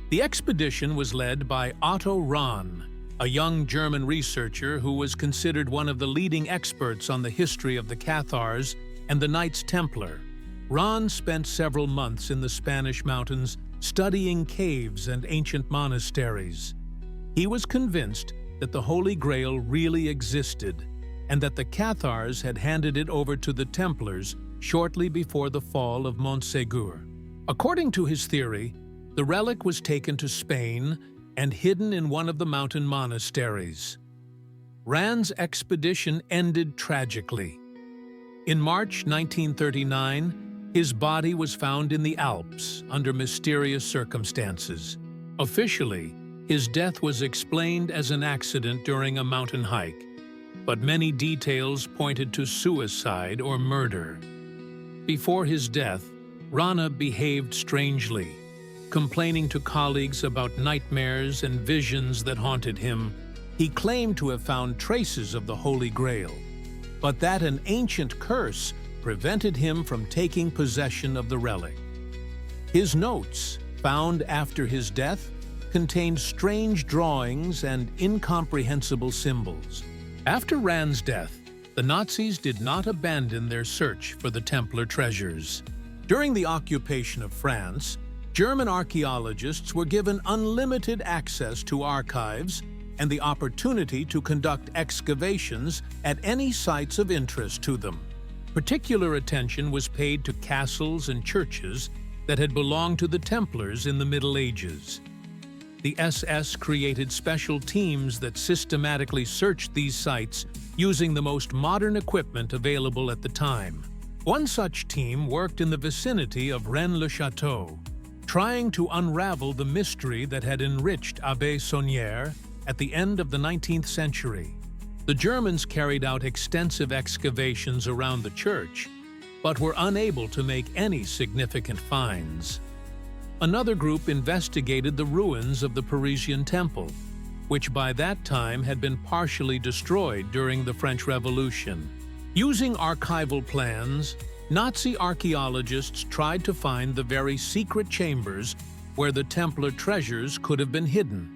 The expedition was led by Otto Rahn, a young German researcher who was considered one of the leading experts on the history of the Cathars and the Knights Templar. Rahn spent several months in the Spanish mountains studying caves and ancient monasteries. He was convinced that the Holy Grail really existed and that the Cathars had handed it over to the Templars shortly before the fall of Montségur. According to his theory, the relic was taken to Spain and hidden in one of the mountain monasteries. Rahn's expedition ended tragically. In March 1939, his body was found in the Alps under mysterious circumstances. Officially, his death was explained as an accident during a mountain hike, but many details pointed to suicide or murder. Before his death, Rahn behaved strangely, complaining to colleagues about nightmares and visions that haunted him. He claimed to have found traces of the Holy Grail, but that an ancient curse prevented him from taking possession of the relic. His notes, found after his death, contained strange drawings and incomprehensible symbols. After Rahn's death, the Nazis did not abandon their search for the Templar treasures. During the occupation of France, German archaeologists were given unlimited access to archives and the opportunity to conduct excavations at any sites of interest to them. Particular attention was paid to castles and churches that had belonged to the Templars in the Middle Ages. The SS created special teams that systematically searched these sites using the most modern equipment available at the time. One such team worked in the vicinity of Rennes-le-Château, trying to unravel the mystery that had enriched Abbé Saunière at the end of the 19th century. The Germans carried out extensive excavations around the church, but were unable to make any significant finds. Another group investigated the ruins of the Parisian Temple, which by that time had been partially destroyed during the French Revolution. Using archival plans, Nazi archaeologists tried to find the very secret chambers where the Templar treasures could have been hidden.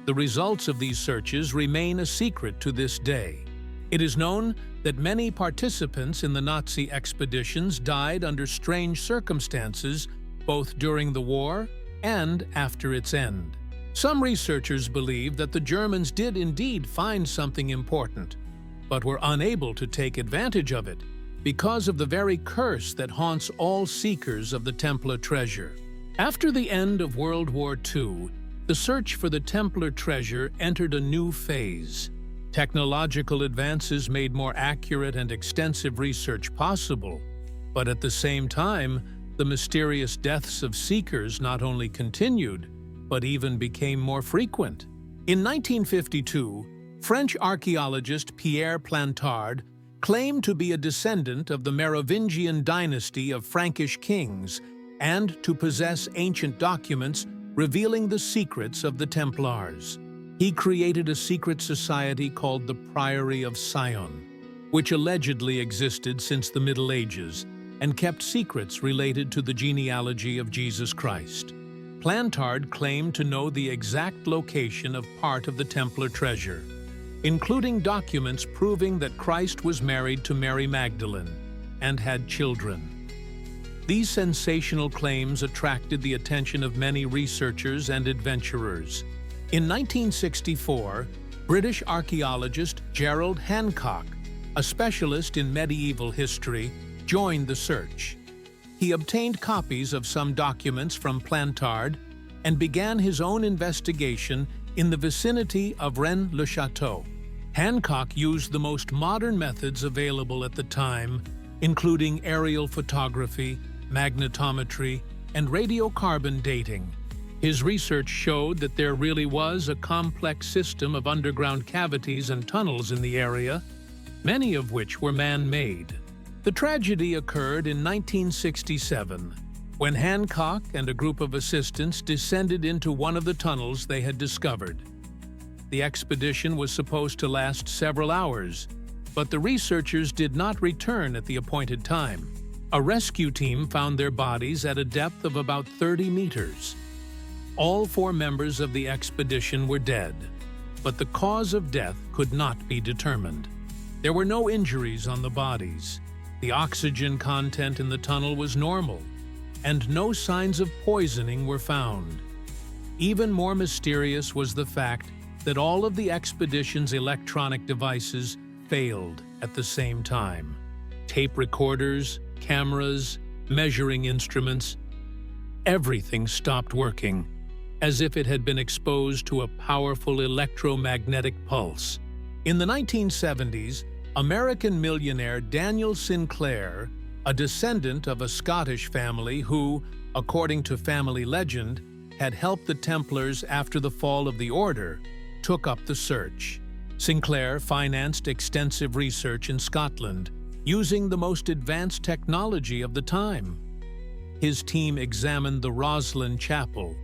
The results of these searches remain a secret to this day. It is known that many participants in the Nazi expeditions died under strange circumstances both during the war and after its end. Some researchers believe that the Germans did indeed find something important, but were unable to take advantage of it because of the very curse that haunts all seekers of the Templar treasure. After the end of World War II, the search for the Templar treasure entered a new phase. Technological advances made more accurate and extensive research possible, but at the same time, the mysterious deaths of seekers not only continued, but even became more frequent. In 1952, French archaeologist Pierre Plantard claimed to be a descendant of the Merovingian dynasty of Frankish kings and to possess ancient documents revealing the secrets of the Templars. He created a secret society called the Priory of Sion, which allegedly existed since the Middle Ages and kept secrets related to the genealogy of Jesus Christ. Plantard claimed to know the exact location of part of the Templar treasure, including documents proving that Christ was married to Mary Magdalene and had children. These sensational claims attracted the attention of many researchers and adventurers. In 1964, British archaeologist Gerald Hancock, a specialist in medieval history, joined the search. He obtained copies of some documents from Plantard and began his own investigation in the vicinity of Rennes-le-Château. Hancock used the most modern methods available at the time, including aerial photography, magnetometry, and radiocarbon dating. His research showed that there really was a complex system of underground cavities and tunnels in the area, many of which were man-made. The tragedy occurred in 1967, when Hancock and a group of assistants descended into one of the tunnels they had discovered. The expedition was supposed to last several hours, but the researchers did not return at the appointed time. A rescue team found their bodies at a depth of about 30 meters. All 4 members of the expedition were dead, but the cause of death could not be determined. There were no injuries on the bodies. The oxygen content in the tunnel was normal, and no signs of poisoning were found. Even more mysterious was the fact that all of the expedition's electronic devices failed at the same time. Tape recorders, cameras, measuring instruments, everything stopped working, as if it had been exposed to a powerful electromagnetic pulse. In the 1970s, American millionaire Daniel Sinclair, a descendant of a Scottish family who, according to family legend, had helped the Templars after the fall of the Order, took up the search. Sinclair financed extensive research in Scotland, using the most advanced technology of the time. His team examined the Roslin Chapel,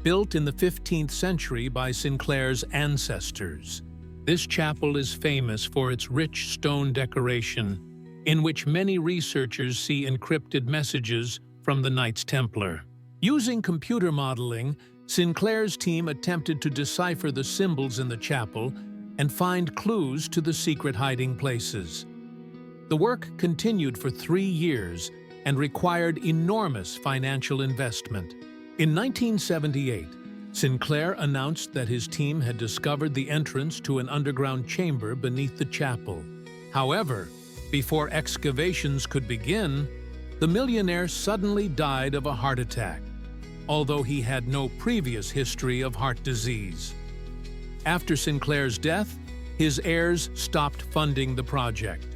built in the 15th century by Sinclair's ancestors. This chapel is famous for its rich stone decoration, in which many researchers see encrypted messages from the Knights Templar. Using computer modeling, Sinclair's team attempted to decipher the symbols in the chapel and find clues to the secret hiding places. The work continued for 3 years and required enormous financial investment. In 1978, Sinclair announced that his team had discovered the entrance to an underground chamber beneath the chapel. However, before excavations could begin, the millionaire suddenly died of a heart attack, although he had no previous history of heart disease. After Sinclair's death, his heirs stopped funding the project.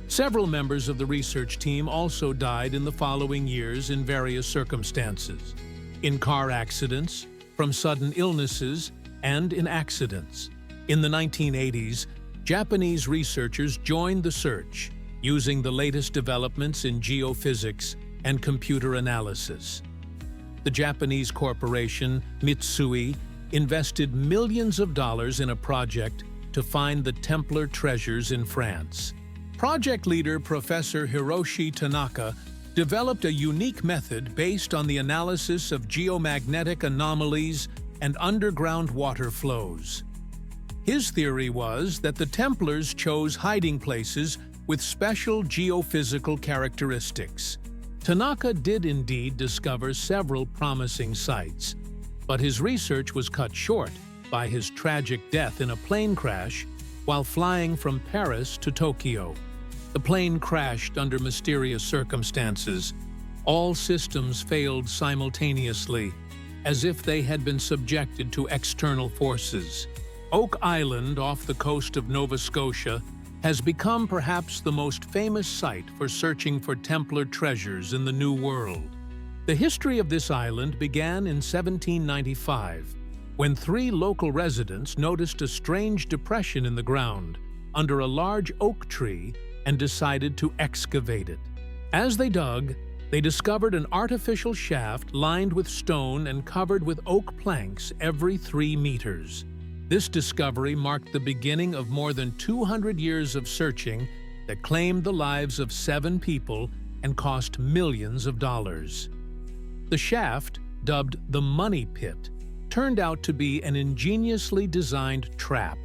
Several members of the research team also died in the following years in various circumstances: in car accidents, from sudden illnesses, and in accidents. In the 1980s, Japanese researchers joined the search, using the latest developments in geophysics and computer analysis. The Japanese corporation Mitsui invested millions of dollars in a project to find the Templar treasures in France. Project leader Professor Hiroshi Tanaka developed a unique method based on the analysis of geomagnetic anomalies and underground water flows. His theory was that the Templars chose hiding places with special geophysical characteristics. Tanaka did indeed discover several promising sites, but his research was cut short by his tragic death in a plane crash while flying from Paris to Tokyo. The plane crashed under mysterious circumstances. All systems failed simultaneously, as if they had been subjected to external forces. Oak Island off the coast of Nova Scotia has become perhaps the most famous site for searching for Templar treasures in the New World. The history of this island began in 1795, when 3 local residents noticed a strange depression in the ground under a large oak tree and decided to excavate it. As they dug, they discovered an artificial shaft lined with stone and covered with oak planks every 3 meters. This discovery marked the beginning of more than 200 years of searching that claimed the lives of 7 people and cost millions of dollars. The shaft, dubbed the Money Pit, turned out to be an ingeniously designed trap.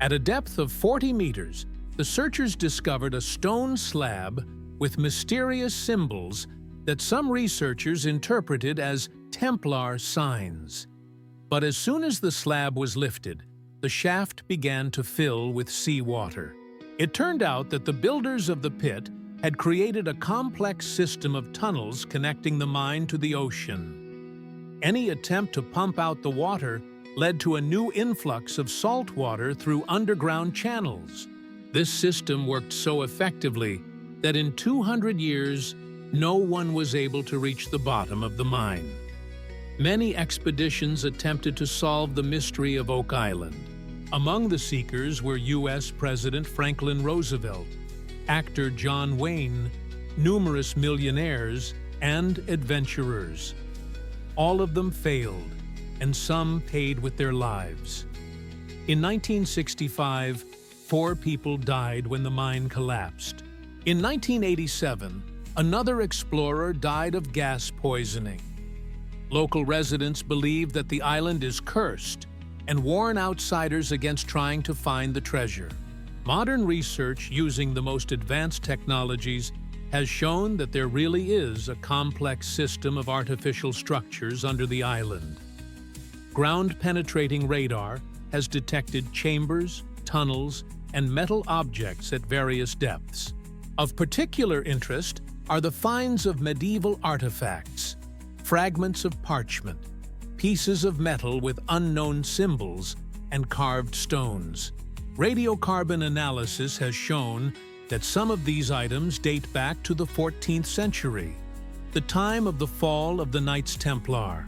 At a depth of 40 meters, the searchers discovered a stone slab with mysterious symbols that some researchers interpreted as Templar signs. But as soon as the slab was lifted, the shaft began to fill with seawater. It turned out that the builders of the pit had created a complex system of tunnels connecting the mine to the ocean. Any attempt to pump out the water led to a new influx of salt water through underground channels. This system worked so effectively that in 200 years, no one was able to reach the bottom of the mine. Many expeditions attempted to solve the mystery of Oak Island. Among the seekers were U.S. President Franklin Roosevelt, actor John Wayne, numerous millionaires, and adventurers. All of them failed, and some paid with their lives. In 1965, 4 people died when the mine collapsed. In 1987, another explorer died of gas poisoning. Local residents believe that the island is cursed and warn outsiders against trying to find the treasure. Modern research using the most advanced technologies has shown that there really is a complex system of artificial structures under the island. Ground-penetrating radar has detected chambers, tunnels, and metal objects at various depths. Of particular interest are the finds of medieval artifacts, fragments of parchment, pieces of metal with unknown symbols, and carved stones. Radiocarbon analysis has shown that some of these items date back to the 14th century, the time of the fall of the Knights Templar.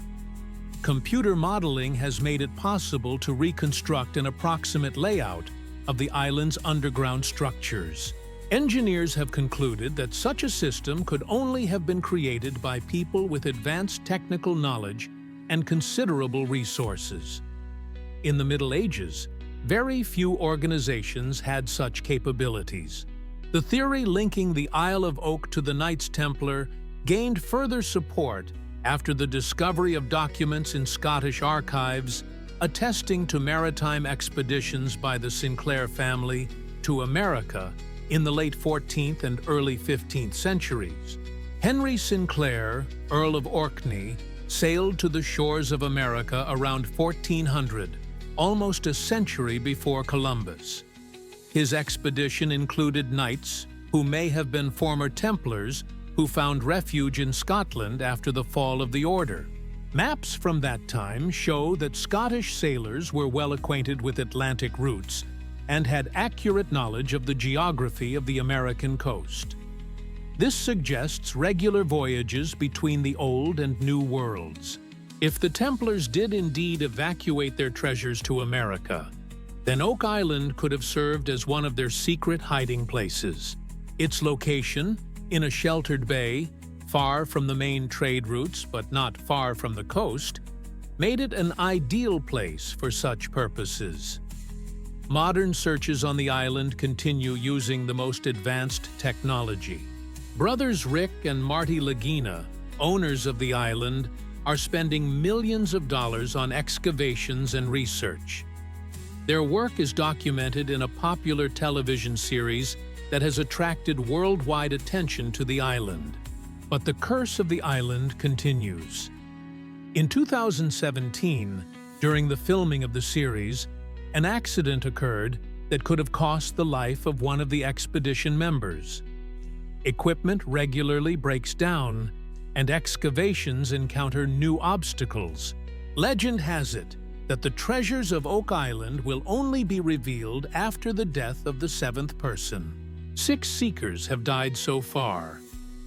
Computer modeling has made it possible to reconstruct an approximate layout of the island's underground structures. Engineers have concluded that such a system could only have been created by people with advanced technical knowledge and considerable resources. In the Middle Ages, very few organizations had such capabilities. The theory linking the Isle of Oak to the Knights Templar gained further support after the discovery of documents in Scottish archives attesting to maritime expeditions by the Sinclair family to America in the late 14th and early 15th centuries. Henry Sinclair, Earl of Orkney, sailed to the shores of America around 1400, almost a century before Columbus. His expedition included knights, who may have been former Templars, who found refuge in Scotland after the fall of the order. Maps from that time show that Scottish sailors were well acquainted with Atlantic routes and had accurate knowledge of the geography of the American coast. This suggests regular voyages between the Old and New Worlds. If the Templars did indeed evacuate their treasures to America, then Oak Island could have served as one of their secret hiding places. Its location, in a sheltered bay, far from the main trade routes but not far from the coast, made it an ideal place for such purposes. Modern searches on the island continue using the most advanced technology. Brothers Rick and Marty Lagina, owners of the island, are spending millions of dollars on excavations and research. Their work is documented in a popular television series that has attracted worldwide attention to the island. But the curse of the island continues. In 2017, during the filming of the series, an accident occurred that could have cost the life of one of the expedition members. Equipment regularly breaks down, and excavations encounter new obstacles. Legend has it that the treasures of Oak Island will only be revealed after the death of the 7th person. 6 seekers have died so far,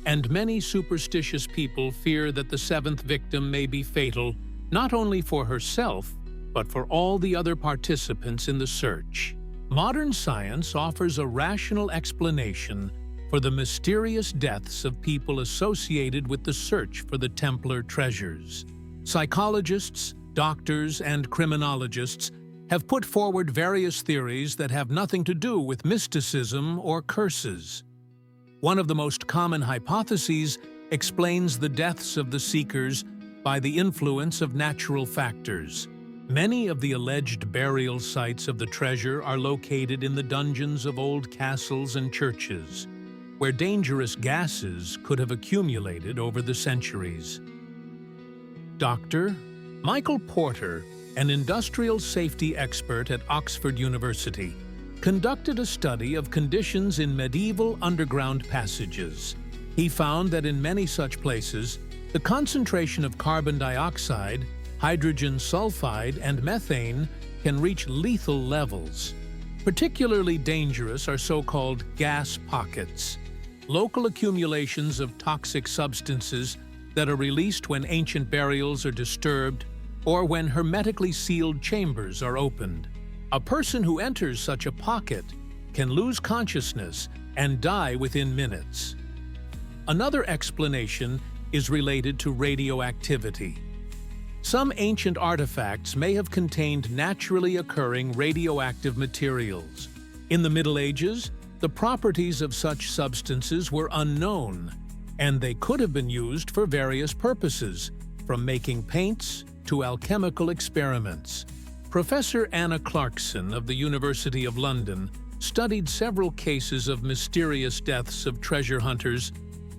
and many superstitious people fear that the 7th victim may be fatal not only for herself, but for all the other participants in the search. Modern science offers a rational explanation for the mysterious deaths of people associated with the search for the Templar treasures. Psychologists, doctors, and criminologists have put forward various theories that have nothing to do with mysticism or curses. One of the most common hypotheses explains the deaths of the seekers by the influence of natural factors. Many of the alleged burial sites of the treasure are located in the dungeons of old castles and churches, where dangerous gases could have accumulated over the centuries. Dr. Michael Porter, an industrial safety expert at Oxford University, conducted a study of conditions in medieval underground passages. He found that in many such places, the concentration of carbon dioxide, hydrogen sulfide, and methane can reach lethal levels. Particularly dangerous are so-called gas pockets, local accumulations of toxic substances that are released when ancient burials are disturbed or when hermetically sealed chambers are opened. A person who enters such a pocket can lose consciousness and die within minutes. Another explanation is related to radioactivity. Some ancient artifacts may have contained naturally occurring radioactive materials. In the Middle Ages, the properties of such substances were unknown, and they could have been used for various purposes, from making paints to alchemical experiments. Professor Anna Clarkson of the University of London studied several cases of mysterious deaths of treasure hunters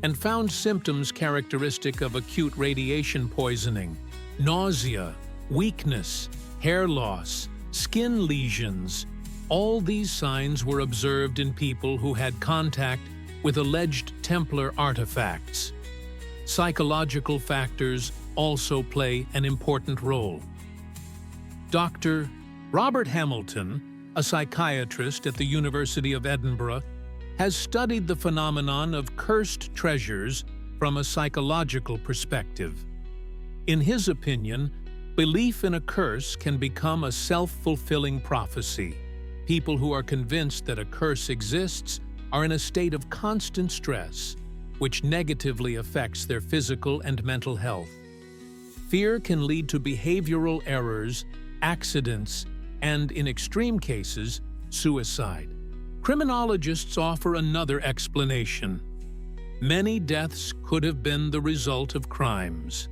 and found symptoms characteristic of acute radiation poisoning: nausea, weakness, hair loss, skin lesions. All these signs were observed in people who had contact with alleged Templar artifacts. Psychological factors also play an important role. Dr. Robert Hamilton, a psychiatrist at the University of Edinburgh, has studied the phenomenon of cursed treasures from a psychological perspective. In his opinion, belief in a curse can become a self-fulfilling prophecy. People who are convinced that a curse exists are in a state of constant stress, which negatively affects their physical and mental health. Fear can lead to behavioral errors, accidents, and, in extreme cases, suicide. Criminologists offer another explanation. Many deaths could have been the result of crimes.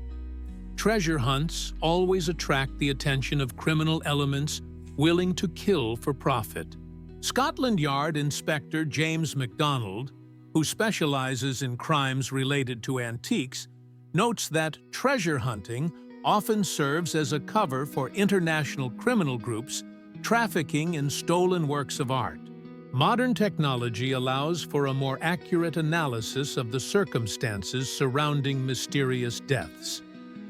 Treasure hunts always attract the attention of criminal elements willing to kill for profit. Scotland Yard Inspector James MacDonald, who specializes in crimes related to antiques, notes that treasure hunting often serves as a cover for international criminal groups trafficking in stolen works of art. Modern technology allows for a more accurate analysis of the circumstances surrounding mysterious deaths.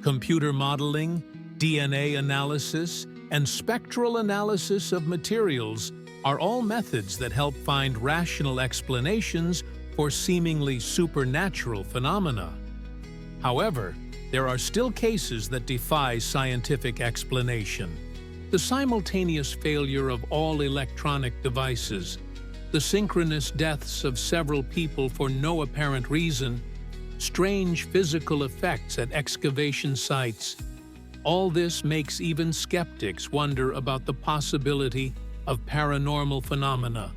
Computer modeling, DNA analysis, and spectral analysis of materials are all methods that help find rational explanations for seemingly supernatural phenomena. However, there are still cases that defy scientific explanation. The simultaneous failure of all electronic devices, the synchronous deaths of several people for no apparent reason, strange physical effects at excavation sites. All this makes even skeptics wonder about the possibility of paranormal phenomena.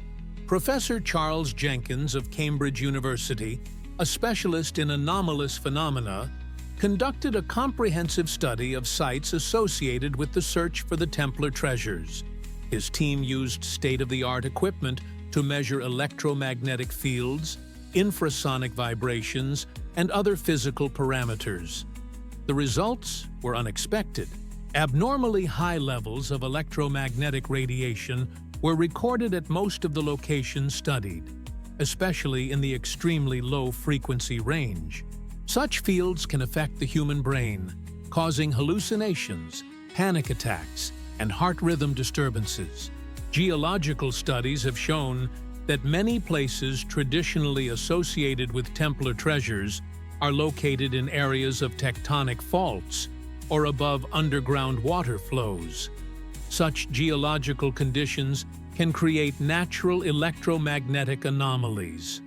Professor Charles Jenkins of Cambridge University, a specialist in anomalous phenomena, conducted a comprehensive study of sites associated with the search for the Templar treasures. His team used state-of-the-art equipment to measure electromagnetic fields, infrasonic vibrations, and other physical parameters. The results were unexpected. Abnormally high levels of electromagnetic radiation were recorded at most of the locations studied, especially in the extremely low frequency range. Such fields can affect the human brain, causing hallucinations, panic attacks, and heart rhythm disturbances. Geological studies have shown that many places traditionally associated with Templar treasures are located in areas of tectonic faults or above underground water flows. Such geological conditions can create natural electromagnetic anomalies.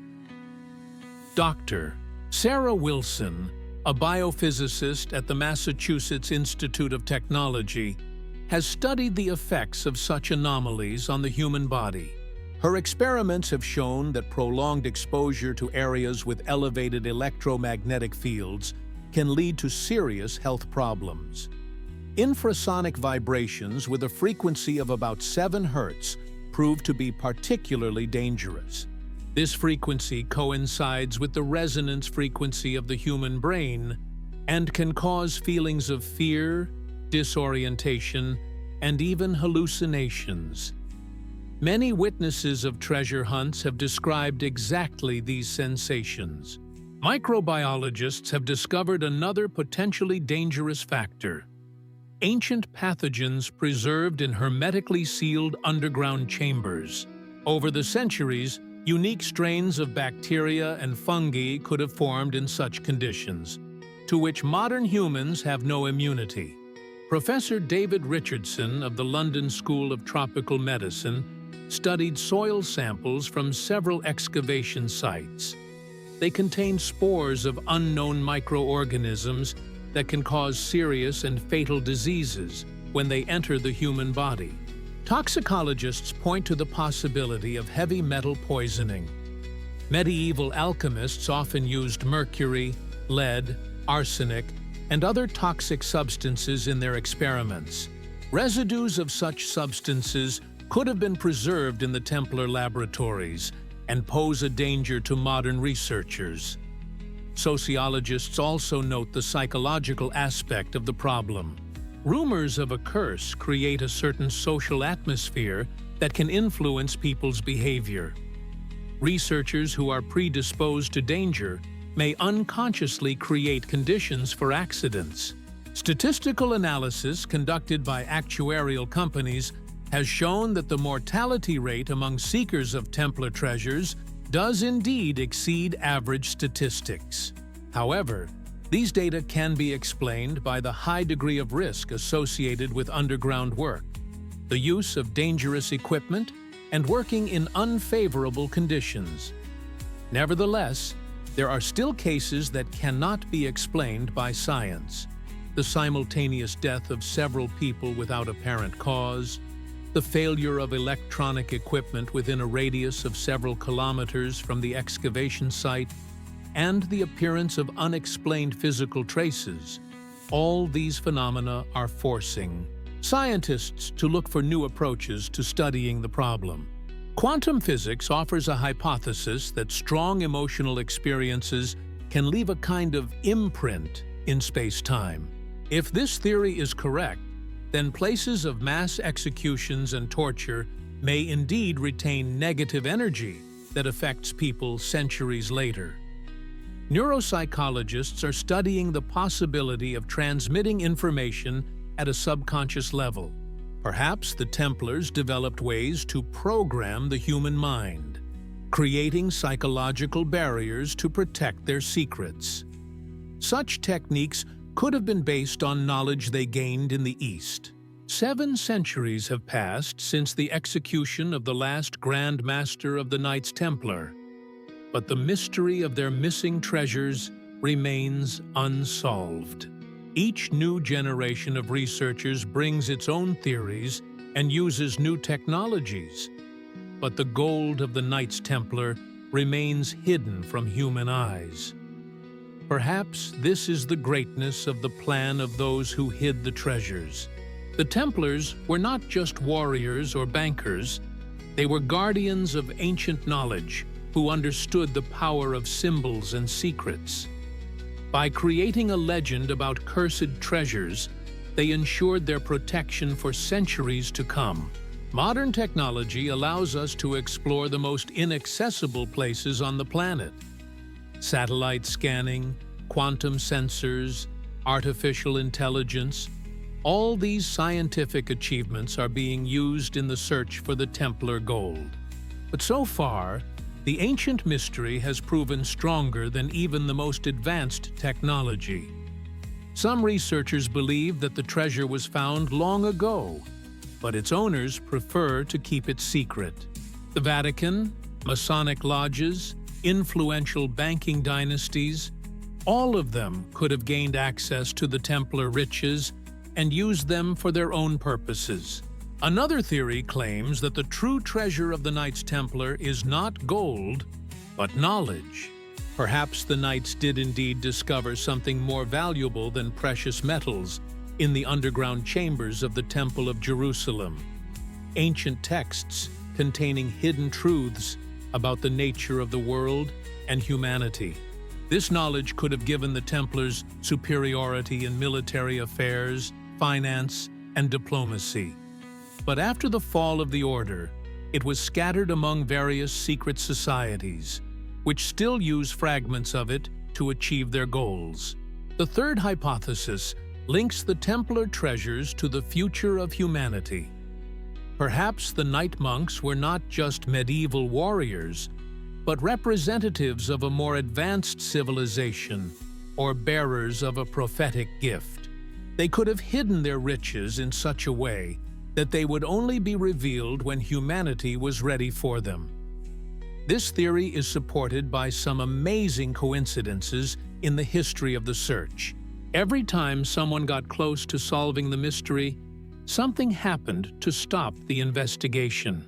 Dr. Sarah Wilson, a biophysicist at the Massachusetts Institute of Technology, has studied the effects of such anomalies on the human body. Her experiments have shown that prolonged exposure to areas with elevated electromagnetic fields can lead to serious health problems. Infrasonic vibrations with a frequency of about 7 Hz prove to be particularly dangerous. This frequency coincides with the resonance frequency of the human brain and can cause feelings of fear, disorientation, and even hallucinations. Many witnesses of treasure hunts have described exactly these sensations. Microbiologists have discovered another potentially dangerous factor: ancient pathogens preserved in hermetically sealed underground chambers. Over the centuries, unique strains of bacteria and fungi could have formed in such conditions, to which modern humans have no immunity. Professor David Richardson of the London School of Tropical Medicine studied soil samples from several excavation sites. They contained spores of unknown microorganisms that can cause serious and fatal diseases when they enter the human body. Toxicologists point to the possibility of heavy metal poisoning. Medieval alchemists often used mercury, lead, arsenic, and other toxic substances in their experiments. Residues of such substances could have been preserved in the Templar laboratories and pose a danger to modern researchers. Sociologists also note the psychological aspect of the problem. Rumors of a curse create a certain social atmosphere that can influence people's behavior. Researchers who are predisposed to danger may unconsciously create conditions for accidents. Statistical analysis conducted by actuarial companies has shown that the mortality rate among seekers of Templar treasures does indeed exceed average statistics. However, these data can be explained by the high degree of risk associated with underground work, the use of dangerous equipment, and working in unfavorable conditions. Nevertheless, there are still cases that cannot be explained by science. The simultaneous death of several people without apparent cause, the failure of electronic equipment within a radius of several kilometers from the excavation site, and the appearance of unexplained physical traces. All these phenomena are forcing scientists to look for new approaches to studying the problem. Quantum physics offers a hypothesis that strong emotional experiences can leave a kind of imprint in space-time. If this theory is correct, then places of mass executions and torture may indeed retain negative energy that affects people centuries later. Neuropsychologists are studying the possibility of transmitting information at a subconscious level. Perhaps the Templars developed ways to program the human mind, creating psychological barriers to protect their secrets. Such techniques could have been based on knowledge they gained in the East. 7 centuries have passed since the execution of the last Grand Master of the Knights Templar, but the mystery of their missing treasures remains unsolved. Each new generation of researchers brings its own theories and uses new technologies, but the gold of the Knights Templar remains hidden from human eyes. Perhaps this is the greatness of the plan of those who hid the treasures. The Templars were not just warriors or bankers, they were guardians of ancient knowledge who understood the power of symbols and secrets. By creating a legend about cursed treasures, they ensured their protection for centuries to come. Modern technology allows us to explore the most inaccessible places on the planet. Satellite scanning, quantum sensors, artificial intelligence, all these scientific achievements are being used in the search for the Templar gold. But so far, the ancient mystery has proven stronger than even the most advanced technology. Some researchers believe that the treasure was found long ago, but its owners prefer to keep it secret. The Vatican, Masonic lodges, influential banking dynasties, all of them could have gained access to the Templar riches and used them for their own purposes. Another theory claims that the true treasure of the Knights Templar is not gold, but knowledge. Perhaps the Knights did indeed discover something more valuable than precious metals in the underground chambers of the Temple of Jerusalem. Ancient texts containing hidden truths about the nature of the world and humanity. This knowledge could have given the Templars superiority in military affairs, finance, and diplomacy. But after the fall of the Order, it was scattered among various secret societies, which still use fragments of it to achieve their goals. The third hypothesis links the Templar treasures to the future of humanity. Perhaps the Knight monks were not just medieval warriors, but representatives of a more advanced civilization or bearers of a prophetic gift. They could have hidden their riches in such a way that they would only be revealed when humanity was ready for them. This theory is supported by some amazing coincidences in the history of the search. Every time someone got close to solving the mystery, something happened to stop the investigation.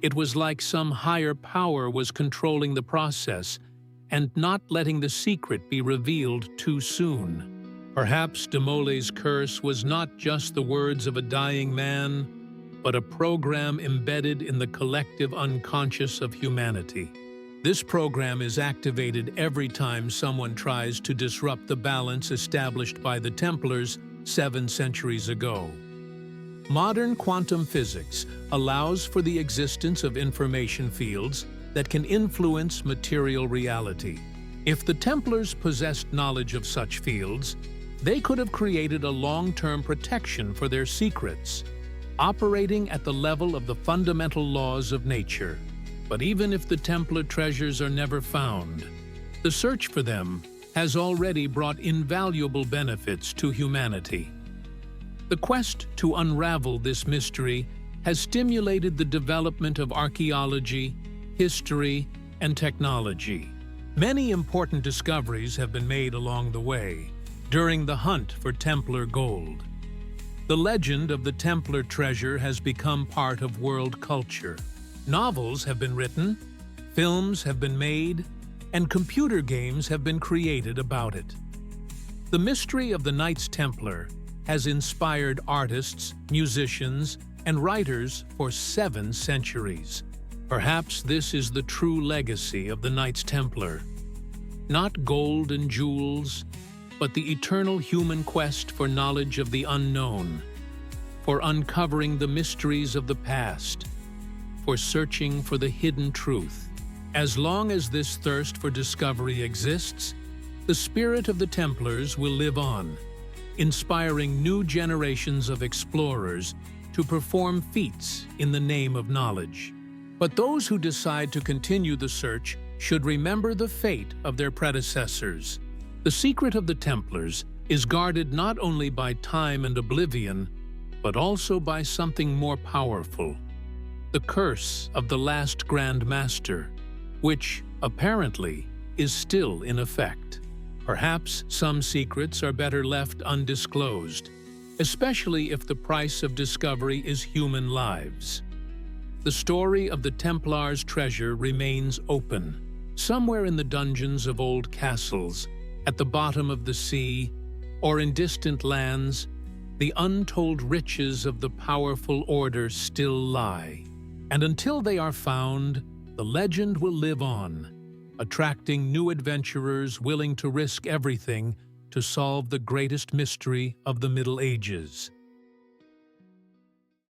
It was like some higher power was controlling the process and not letting the secret be revealed too soon. Perhaps de Molay's curse was not just the words of a dying man, but a program embedded in the collective unconscious of humanity. This program is activated every time someone tries to disrupt the balance established by the Templars 7 centuries ago. Modern quantum physics allows for the existence of information fields that can influence material reality. If the Templars possessed knowledge of such fields, they could have created a long-term protection for their secrets, operating at the level of the fundamental laws of nature. But even if the Templar treasures are never found, the search for them has already brought invaluable benefits to humanity. The quest to unravel this mystery has stimulated the development of archaeology, history, and technology. Many important discoveries have been made along the way during the hunt for Templar gold. The legend of the Templar treasure has become part of world culture. Novels have been written, films have been made, and computer games have been created about it. The mystery of the Knights Templar has inspired artists, musicians, and writers for 7 centuries. Perhaps this is the true legacy of the Knights Templar. Not gold and jewels, but the eternal human quest for knowledge of the unknown, for uncovering the mysteries of the past, for searching for the hidden truth. As long as this thirst for discovery exists, the spirit of the Templars will live on, inspiring new generations of explorers to perform feats in the name of knowledge. But those who decide to continue the search should remember the fate of their predecessors. The secret of the Templars is guarded not only by time and oblivion, but also by something more powerful: the curse of the last Grand Master, which, apparently, is still in effect. Perhaps some secrets are better left undisclosed, especially if the price of discovery is human lives. The story of the Templars' treasure remains open, somewhere in the dungeons of old castles, at the bottom of the sea, or in distant lands. The untold riches of the powerful order still lie. And until they are found, the legend will live on, attracting new adventurers willing to risk everything to solve the greatest mystery of the Middle Ages.